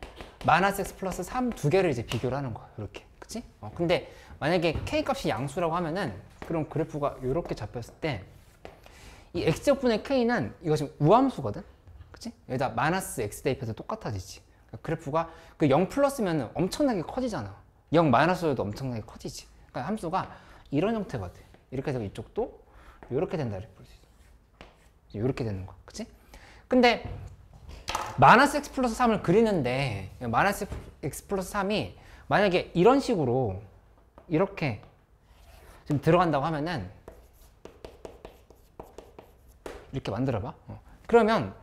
Speaker 1: 마이너스 x 플러스 3 두 개를 이제 비교를 하는 거야. 이렇게. 그치? 근데 만약에 k 값이 양수라고 하면은 그럼 그래프가 이렇게 잡혔을 때 이 x제곱분의 k는 이거 지금 우함수거든? 그치? 여기다 마이너스 x 대입해서 똑같아지지. 그러니까 그래프가 그 0 플러스면 엄청나게 커지잖아. 0 마이너스여도 엄청나게 커지지. 그러니까 함수가 이런 형태가 돼. 이렇게 해서 이쪽도 이렇게 된다 이렇게 볼 수 있어. 이렇게 되는 거야. 그치? 근데 마이너스 x 플러스 3을 그리는데 마이너스 x 플러스 3이 만약에 이런 식으로 이렇게 지금 들어간다고 하면은 이렇게 만들어봐. 그러면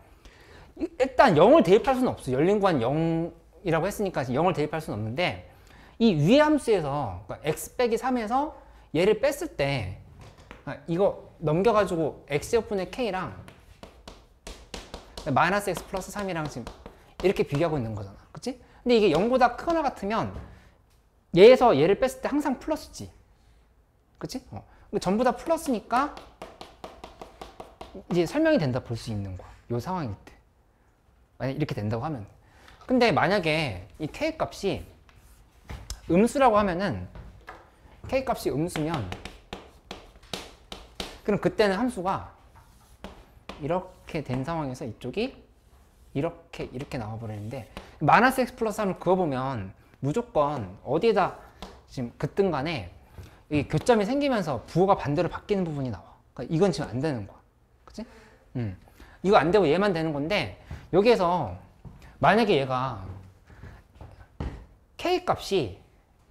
Speaker 1: 일단 0을 대입할 수는 없어. 열린 구간 0이라고 했으니까 0을 대입할 수는 없는데 이 위의 함수에서 그러니까 x 빼기 3에서 얘를 뺐을 때 이거 넘겨가지고 x제곱분의 k랑 마이너스 x 플러스 3이랑 지금 이렇게 비교하고 있는 거잖아. 그치? 근데 이게 0보다 크거나 같으면 얘에서 얘를 뺐을 때 항상 플러스지. 그치? 근데 전부 다 플러스니까 이제 설명이 된다 볼 수 있는 거야. 요 상황일 때. 만약 이렇게 된다고 하면. 근데 만약에 이 k 값이 음수라고 하면은 k 값이 음수면 그럼 그때는 함수가 이렇게 된 상황에서 이쪽이 이렇게 나와버리는데 마이너스 x 플러스 3을 그어보면 무조건 어디에다 지금 그뜬 간에 이 교점이 생기면서 부호가 반대로 바뀌는 부분이 나와. 그러니까 이건 지금 안 되는 거야. 그치? 이거 안 되고 얘만 되는 건데 여기에서 만약에 얘가 k 값이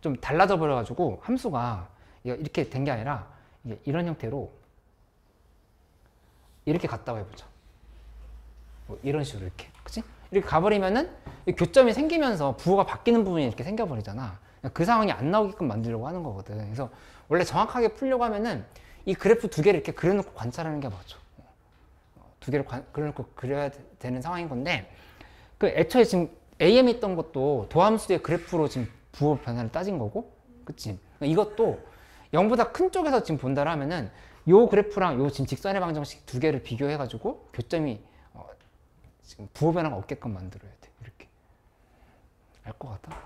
Speaker 1: 좀 달라져 버려가지고 함수가 이렇게 된 게 아니라 이런 형태로 이렇게 갔다고 해보자. 뭐 이런 식으로 이렇게. 그치? 이렇게 가버리면은 교점이 생기면서 부호가 바뀌는 부분이 이렇게 생겨버리잖아. 그 상황이 안 나오게끔 만들려고 하는 거거든. 그래서 원래 정확하게 풀려고 하면은 이 그래프 두 개를 이렇게 그려놓고 관찰하는 게 맞죠. 두 개를 그려놓고 그려야 되는 상황인 건데 그 애초에 지금 AM에 있던 것도 도함수의 그래프로 지금 부호 변화를 따진 거고, 그치? 이것도 0보다 큰 쪽에서 지금 본다라 하면은 요 그래프랑 요 지금 직선의 방정식 두 개를 비교해가지고 교점이 지금 부호 변화가 없게끔 만들어야 돼. 이렇게. 알 것 같아?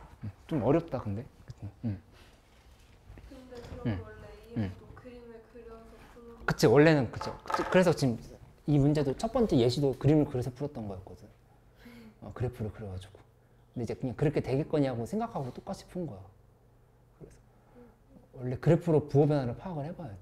Speaker 1: 좀 어렵다, 근데. 그치?
Speaker 2: 근데 그럼 원래 AM도 그림을 그려서 푸는 거
Speaker 1: 그치, 원래는 그쵸. 그래서 지금 이 문제도 첫 번째 예시도 그림을 그려서 풀었던 거였거든. 그래프를 그려가지고. 근데 이제 그냥 그렇게 되겠거냐고 생각하고 똑같이 푼 거야. 그래서 원래 그래프로 부호 변화를 파악을 해봐야 돼.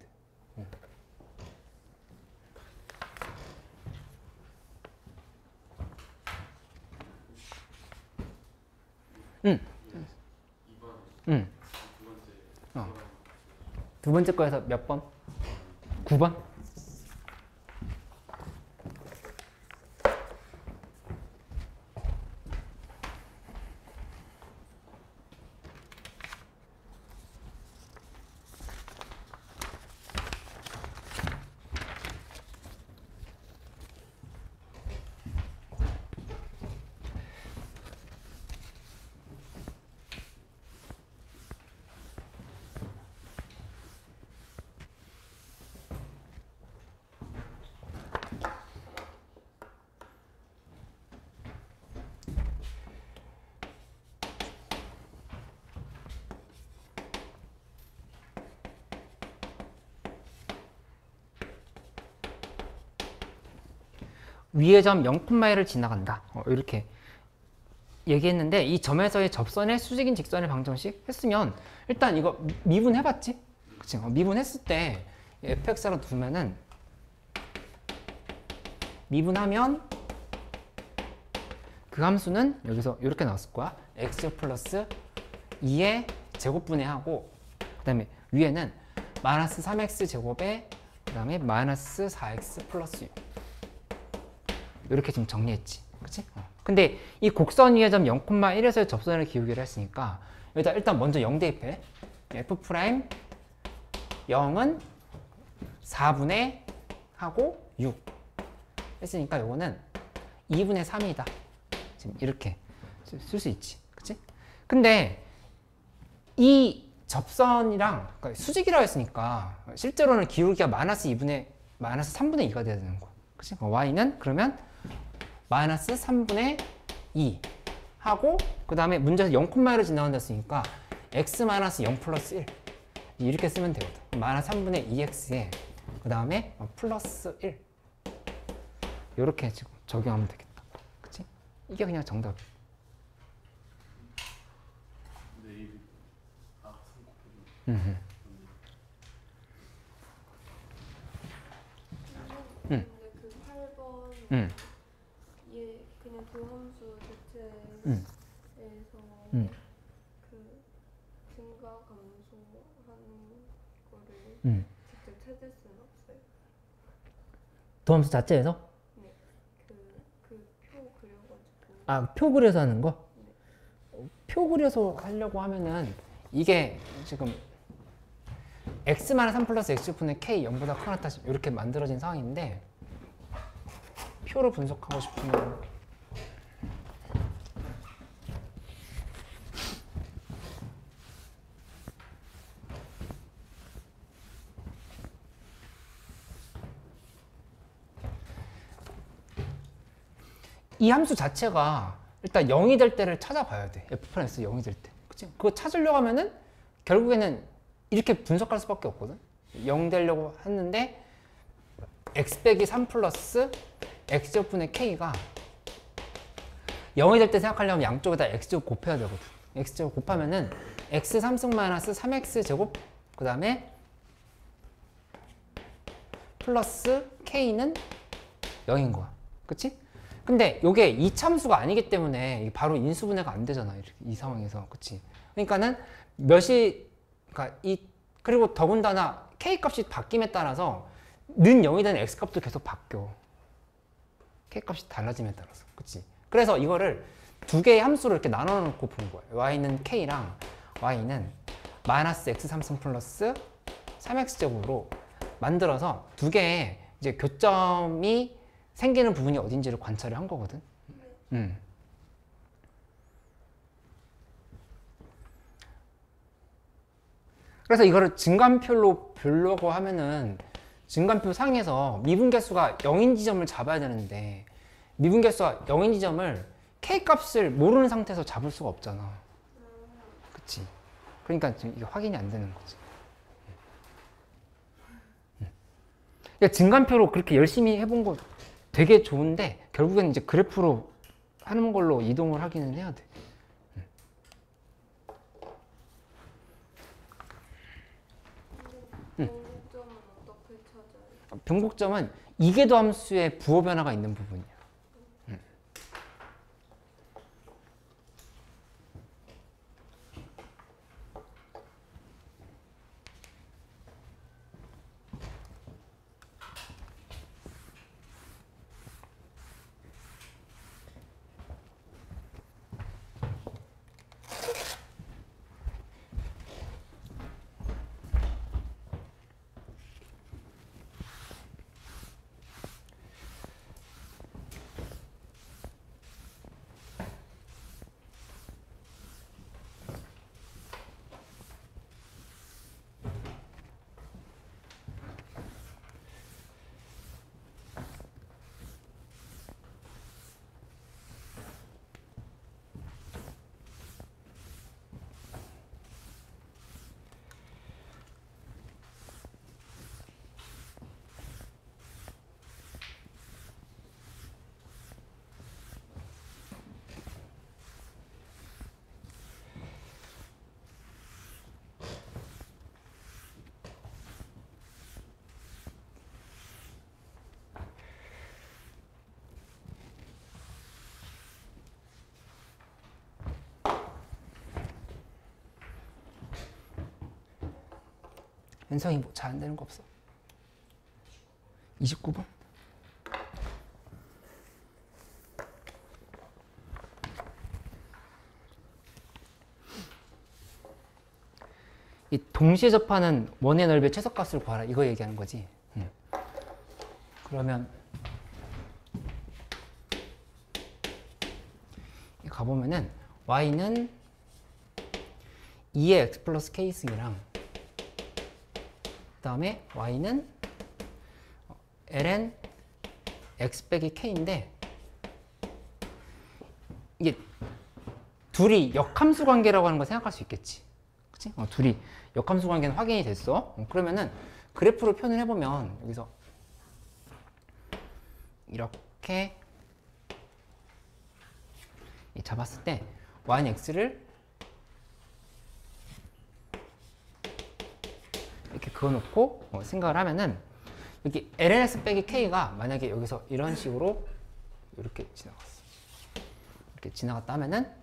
Speaker 1: 두 번째 거에서 몇 번? 9번? 위의 점 0,1을 지나간다. 이렇게 얘기했는데 이 점에서의 접선의 수직인 직선의 방정식 했으면 일단 이거 미분해봤지? 그치? 미분했을 때 fx로 두면은 미분하면 그 함수는 여기서 이렇게 나왔을 거야. x 플러스 2의 제곱분해하고 그 다음에 위에는 마이너스 3x 제곱에 그 다음에 마이너스 4x 플러스 6 이렇게 지금 정리했지. 그치? 근데 이 곡선 위의 점 0,1에서의 접선을 기울기를 했으니까 여기다 일단 먼저 0 대입해. f 프라임 0은 4분의 하고 6 했으니까 요거는 2분의 3이다. 지금 이렇게 쓸 수 있지. 그치? 근데 이 접선이랑 그러니까 수직이라고 했으니까 실제로는 기울기가 마이너스 3분의 2가 돼야 되는 거야. 그치? y는 그러면 마이너스 3분의 2 하고 그 다음에 문제에서 0,1을 지나간다 했으니까 x 마이너스 0 플러스 1 이렇게 쓰면 되거든. 마이너스 3분의 2x에 그 다음에 플러스 1 이렇게 지금 적용하면 되겠다. 그치? 이게 그냥 정답.
Speaker 2: 근데 그 8번 얘 그냥 그 함수 자체에서 그 증가 감소하는 거를 직접 찾을 수는 없어요.
Speaker 1: 도함수 자체에서?
Speaker 2: 네, 표 그려가지고.
Speaker 1: 아, 표 그려서 하는 거?
Speaker 2: 네.
Speaker 1: 표 그려서 하려고 하면은 이게 지금 x-3 플러스 x분의 k 0보다 크거나 이렇게 만들어진 상황인데 표로 분석하고 싶으면 이 함수 자체가 일단 0이 될 때를 찾아봐야 돼. f'(x) 0이 될 때. 그치? 그거 찾으려고 하면은 결국에는 이렇게 분석할 수밖에 없거든. 0 되려고 했는데 x 빼기 3 플러스 x제곱분의 k가 0이 될 때 생각하려면 양쪽에다 x제곱 곱해야 되거든. x제곱 곱하면은 x 3승 마이너스 3x제곱 그 다음에 플러스 k는 0인 거야. 그치? 근데 이게 이참수가 아니기 때문에 바로 인수분해가 안 되잖아. 이렇게, 이 상황에서. 그치? 그러니까는 그러니까 그리고 더군다나 k 값이 바뀜에 따라서 는 0이 되는 x 값도 계속 바뀌어. k 값이 달라짐에 따라서. 그치? 그래서 이거를 두 개의 함수를 이렇게 나눠 놓고 본 거예요. y는 k랑 y는 마이너스 x 3승 플러스 3x 제곱으로 만들어서 두 개의 이제 교점이 생기는 부분이 어딘지를 관찰을 한 거거든. 그래서 이거를 증간표로 보려고 하면은 증간표 상에서 미분계수가 0인 지점을 잡아야 되는데 미분계수가 0인 지점을 k 값을 모르는 상태에서 잡을 수가 없잖아. 그치? 그러니까 지금 이게 확인이 안 되는 거지. 그러니까 증간표로 그렇게 열심히 해본 거 되게 좋은데 결국에는 이제 그래프로 하는 걸로 이동을 하기는 해야 돼.
Speaker 2: 변곡점은 어떻게 찾아요?
Speaker 1: 변곡점은 이계도 함수의 부호 변화가 있는 부분이야. 현성이 뭐 잘 안 되는 거 없어? 29번. 이 동시에 접하는 원의 넓이의 최소값을 구하라. 이거 얘기하는 거지. 그러면 가보면은 y는 2의 x 플러스 k승이랑 그 다음에 y는 ln x 빼기 k인데 이게 둘이 역함수 관계라고 하는 거 생각할 수 있겠지. 그치? 둘이 역함수 관계는 확인이 됐어. 그러면은 그래프로 표현을 해보면 여기서 이렇게 잡았을 때 y는 x를 이렇게 그어놓고 생각을 하면은 여기 lnx 빼기 k가 만약에 여기서 이런 식으로 이렇게 지나갔어. 이렇게 지나갔다 하면은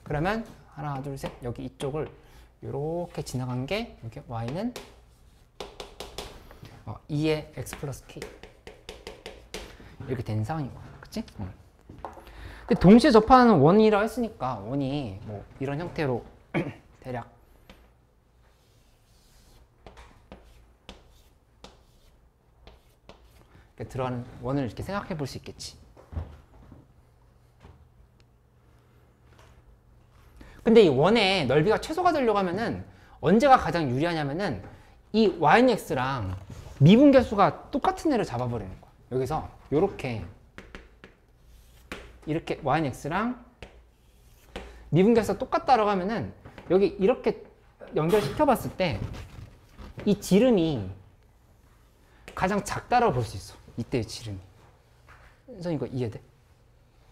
Speaker 1: 그러면 하나 둘 셋 여기 이쪽을 이렇게 지나간 게 이렇게 y는 2의 x 플러스 k 이렇게 된 상황인 거야. 그치? 근데 동시에 접하는 원이라고 했으니까 원이 뭐 이런 형태로 대략 이렇게 들어가는 원을 이렇게 생각해 볼 수 있겠지. 근데 이 원의 넓이가 최소가 되려고 하면은 언제가 가장 유리하냐면은 이 y는 x랑 미분계수가 똑같은 애를 잡아버리는 거야. 여기서 요렇게 이렇게 y는 x랑 미분계수가 똑같다라고 하면은 여기 이렇게 연결시켜 봤을 때 이 지름이 가장 작다라고 볼 수 있어. 이때의 지름이. 그래서 이거 이해돼?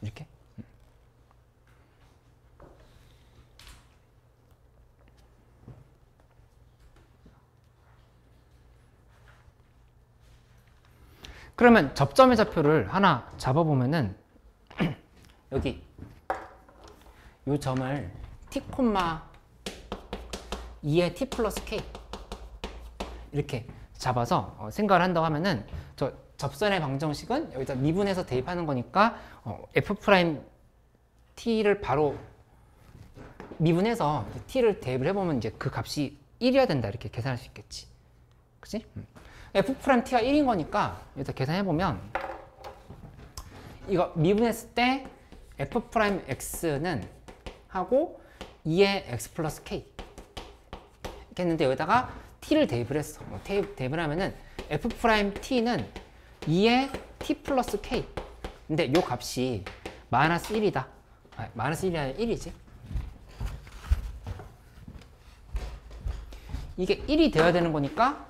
Speaker 1: 이렇게? 그러면 접점의 좌표를 하나 잡아보면은 여기 이 점을 t, 2의 t 플러스 k 이렇게 잡아서 생각을 한다고 하면은 저 접선의 방정식은 여기다 미분해서 대입하는 거니까 f 프라임 t를 바로 미분해서 t를 대입을 해보면 이제 그 값이 1이어야 된다 이렇게 계산할 수 있겠지. 그치? f 프라임 t가 1인 거니까 여기다 계산해보면 이거 미분했을 때 f 프라임 x는 하고 2의 x 플러스 k 이렇게 했는데 여기다가 t를 대입을 했어. 대입을 하면은 f 프라임 t는 2의 t 플러스 k 근데 요 값이 마이너스 1이다. 마이너스 1이 아니라 1이지. 이게 1이 되어야 되는 거니까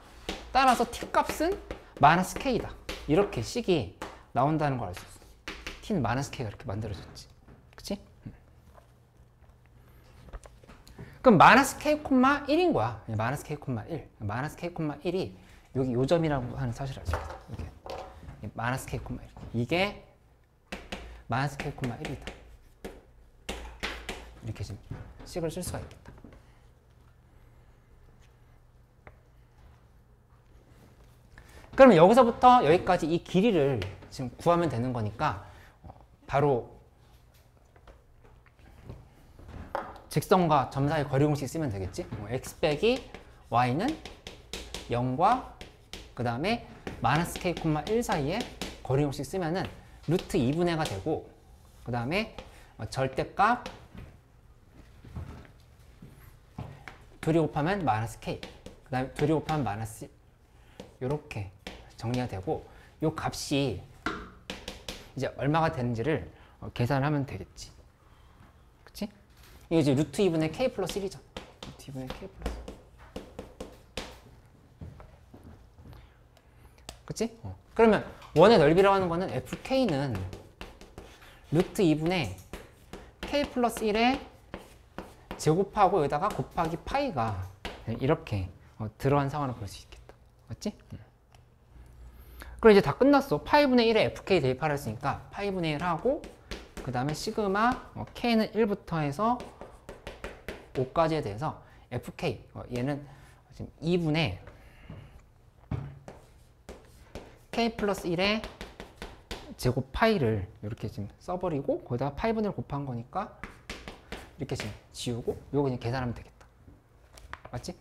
Speaker 1: 따라서 t 값은 마이너스 k다. 이렇게 식이 나온다는 걸 알 수 있어. t는 마이너스 k가 이렇게 만들어졌지. 그치? 그럼 마이너스 k, 1인 거야. 마이너스 k, 1. 마이너스 k, 1이 여기 요 점이라고 하는 사실을 알 수 있어. 이게 마이너스 k, 1. 이게 마이너스 k, 1이다. 이렇게 지금 식을 쓸 수가 있겠다. 그러면 여기서부터 여기까지 이 길이를 지금 구하면 되는 거니까 바로 직선과 점 사이 거리 공식 쓰면 되겠지. x 빼기 y는 0과 그 다음에 마이너스 k, 1 사이에 거리 공식 쓰면은 루트 2분의가 되고 그 다음에 절대값 둘이 곱하면 마이너스 k 그 다음에 둘이 곱하면 마이너스 요렇게 정리가 되고 요 값이 이제 얼마가 되는지를 계산하면 되겠지. 그치? 이게 이제 루트 2분의 k 플러스 1이죠. 루트 2분의 k 플러스. 그치? 그러면 원의 넓이라고 하는 거는 fk는 루트 2분의 k 플러스 1에 제곱하고 여기다가 곱하기 파이가 이렇게 들어간 상황을 볼 수 있겠다. 맞지? 그럼 이제 다 끝났어. 파이분의 1에 fk 대입하라 했으니까 파이분의 1 하고 그 다음에 시그마 k는 1부터 해서 5까지에 대해서 fk 얘는 지금 2분의 k 플러스 1의 제곱 파이를 이렇게 지금 써버리고 거기다가 파이분을 곱한 거니까 이렇게 지금 지우고 요거 그냥 계산하면 되겠다. 맞지?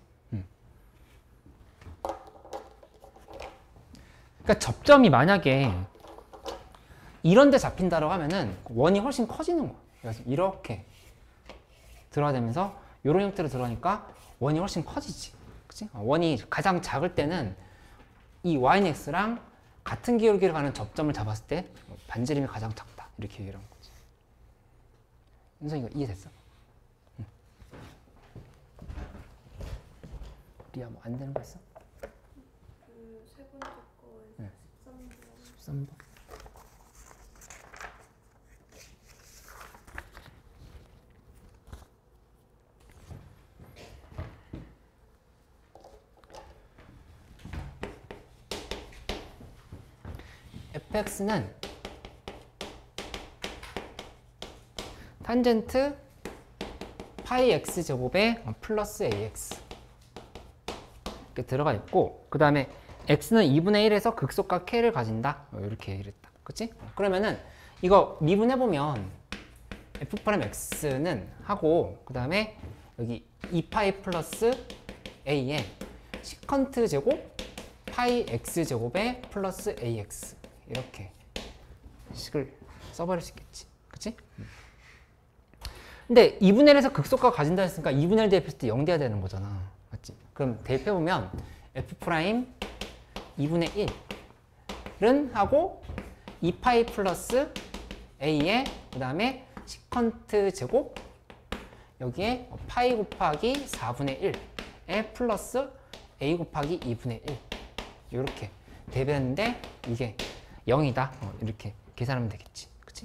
Speaker 1: 그러니까 접점이 만약에 이런 데 잡힌다라고 하면은 원이 훨씬 커지는 거야. 그래서 이렇게 들어가면서 이런 형태로 들어가니까 원이 훨씬 커지지. 그치? 원이 가장 작을 때는 이 yx랑 같은 기울기를 가는 접점을 잡았을 때 반지름이 가장 작다. 이렇게 얘기를 한 거지. 윤성 이거 이해됐어? 응. 리아 뭐 안 되는 거 있어?
Speaker 2: 그 세 번째 거에
Speaker 1: 네.
Speaker 2: 13번.
Speaker 1: 13번. fx는 탄젠트 파이 x 제곱에 플러스 ax 이렇게 들어가 있고, 그 다음에 x는 2분의 1에서 극소가 k를 가진다. 이렇게 얘기를 했다. 그치? 그러면은 이거 미분해보면 f'x는 하고, 그 다음에 여기 2파이 플러스 a에 시컨트 제곱 파이 x 제곱에 플러스 ax 이렇게 식을 써버릴 수 있겠지. 그치? 근데 2분의 1에서 극소가 가진다 했으니까 2분의 1 대입했을 때 0 돼야 되는 거잖아. 맞지? 그럼 대입해보면 f 프라임 2분의 1은 하고 2파이 플러스 a에 그 다음에 시컨트 제곱 여기에 파이 곱하기 4분의 1에 플러스 a 곱하기 2분의 1 이렇게 대입했는데 이게 0이다. 이렇게 계산하면 되겠지. 그치?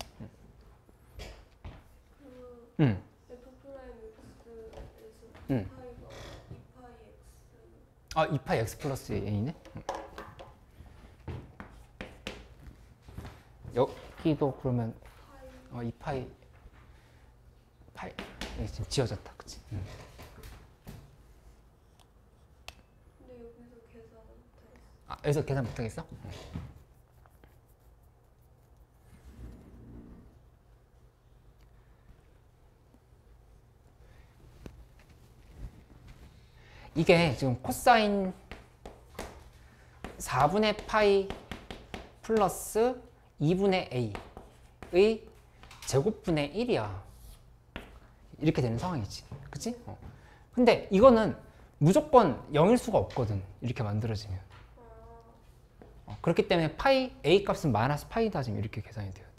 Speaker 1: 응.
Speaker 2: F 프라임 X에서
Speaker 1: 응.
Speaker 2: 파이가 2파이 X.
Speaker 1: 아, 2파이 x 플러스 a네? 여기도 그러면 2파이 여기 지금 지워졌다. 그치?
Speaker 2: 근데 여기서 계산 못했어.
Speaker 1: 아, 여기서 계산 못하겠어? 이게 지금 코사인 4분의 파이 플러스 2분의 a의 제곱분의 1이야. 이렇게 되는 상황이지. 그치? 근데 이거는 무조건 0일 수가 없거든. 이렇게 만들어지면. 그렇기 때문에 파이 a 값은 마이너스 파이다. 지금 이렇게 계산이 돼요.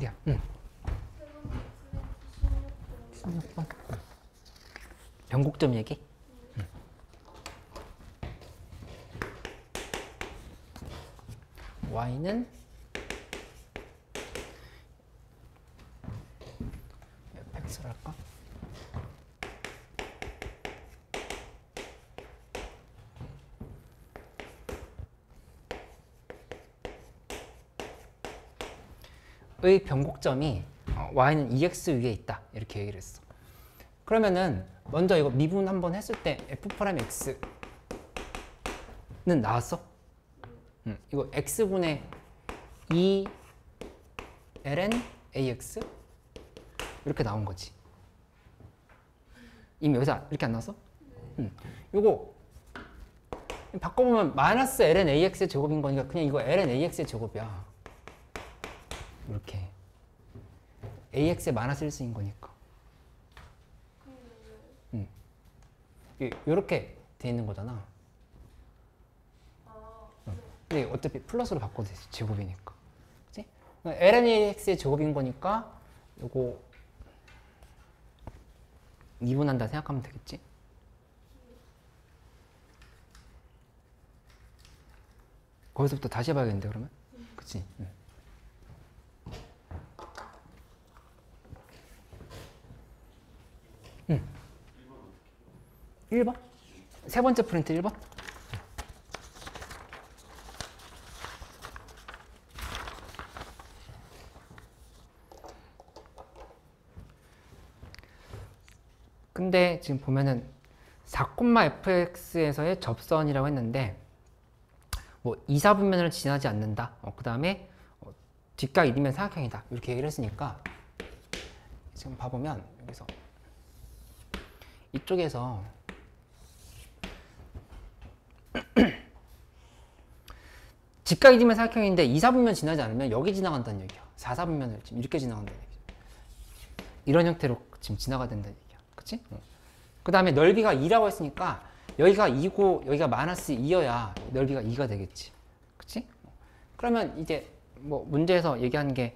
Speaker 1: 어디야?
Speaker 2: 세 번째 프레임
Speaker 1: 16번. 변곡점 얘기? y는 fx를 할까? 의 변곡점이 y는 2x 위에 있다 이렇게 얘기를 했어. 그러면은 먼저 이거 미분 한번 했을 때 f'(x는) 나왔어? 이거 x분의 2 ln ax 이렇게 나온 거지. 이미 여기서 이렇게 안 나왔어? 요거 바꿔보면 마이너스 ln ax의 제곱인 거니까 그냥 이거 ln ax의 제곱이야. 이렇게 ax의 마이너스 1승인 거니까. 이렇게 돼 있는 거잖아. 근데 어차피 플러스로 바꿔도 되지, 제곱이니까. 그치? ln ax의 제곱인 거니까 요거 2분한다 생각하면 되겠지? 거기서부터 다시 해봐야겠는데 그러면? 그치? 1번? 세 번째 프린트 1번? 근데 지금 보면은 4,fx에서의 접선이라고 했는데 뭐 2, 4분면을 지나지 않는다. 그 다음에 뒷각 1이면 사각형이다. 이렇게 얘기를 했으니까 지금 봐보면 여기서 이쪽에서 직각 1이면 사각형인데 2, 4분면 지나지 않으면 여기 지나간다는 얘기야. 4, 4분면을 지금 이렇게 지나간다는 얘기야. 이런 형태로 지금 지나가야 된다는 얘기야. 그치? 그 다음에 넓이가 2라고 했으니까 여기가 2고 여기가 마이너스 2여야 넓이가 2가 되겠지. 그치? 그러면 이제 뭐 문제에서 얘기한 게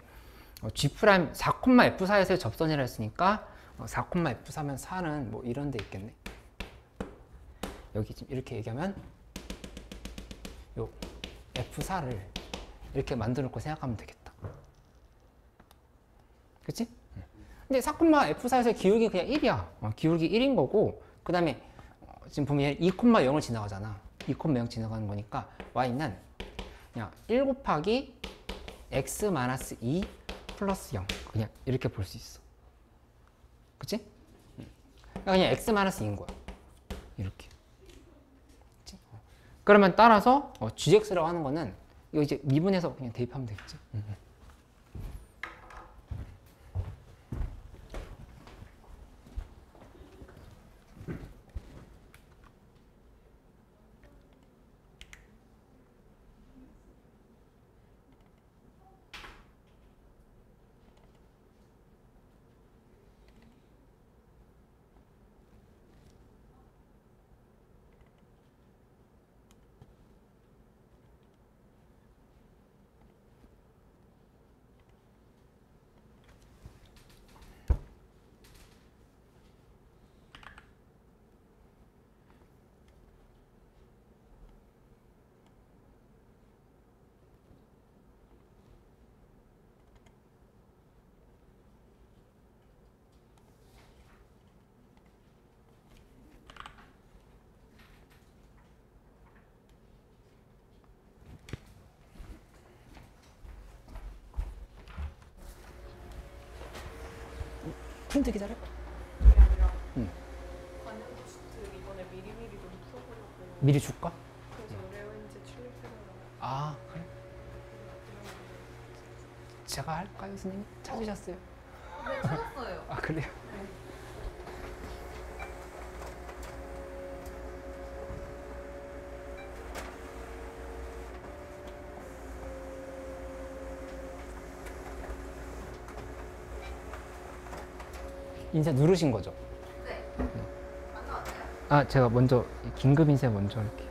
Speaker 1: G' 4,F4에서의 접선이라 했으니까 4,F4면 4는 뭐 이런 데 있겠네. 여기 지금 이렇게 얘기하면 요 F4를 이렇게 만들어 놓고 생각하면 되겠다. 그치? 근데 4,F4에서 기울기 그냥 1이야. 기울기 1인 거고, 그 다음에 지금 보면 2,0을 지나가잖아. 2,0 지나가는 거니까 y는 그냥 1 곱하기 x-2 플러스 0 그냥 이렇게 볼 수 있어. 그치? 그러니까 그냥 x-2인 거야. 이렇게. 그치? 그러면 따라서 gx라고 하는 거는 이거 이제 미분해서 그냥 대입하면 되겠지. 프린트 기다려.
Speaker 4: 그게 아니라 관영 테스트 이번에 미리미리 좀 풀어보려고.
Speaker 1: 미리 줄까?
Speaker 4: 그래서 레오인제 출력해달라고.
Speaker 1: 아, 그래? 제가 할까요, 선생님? 찾으셨어요?
Speaker 4: 네, 찾았어요.
Speaker 1: 아, 그래요? 인쇄 누르신 거죠?
Speaker 4: 네. 안 나왔나요?
Speaker 1: 아, 제가 먼저 긴급 인쇄 먼저 할게요.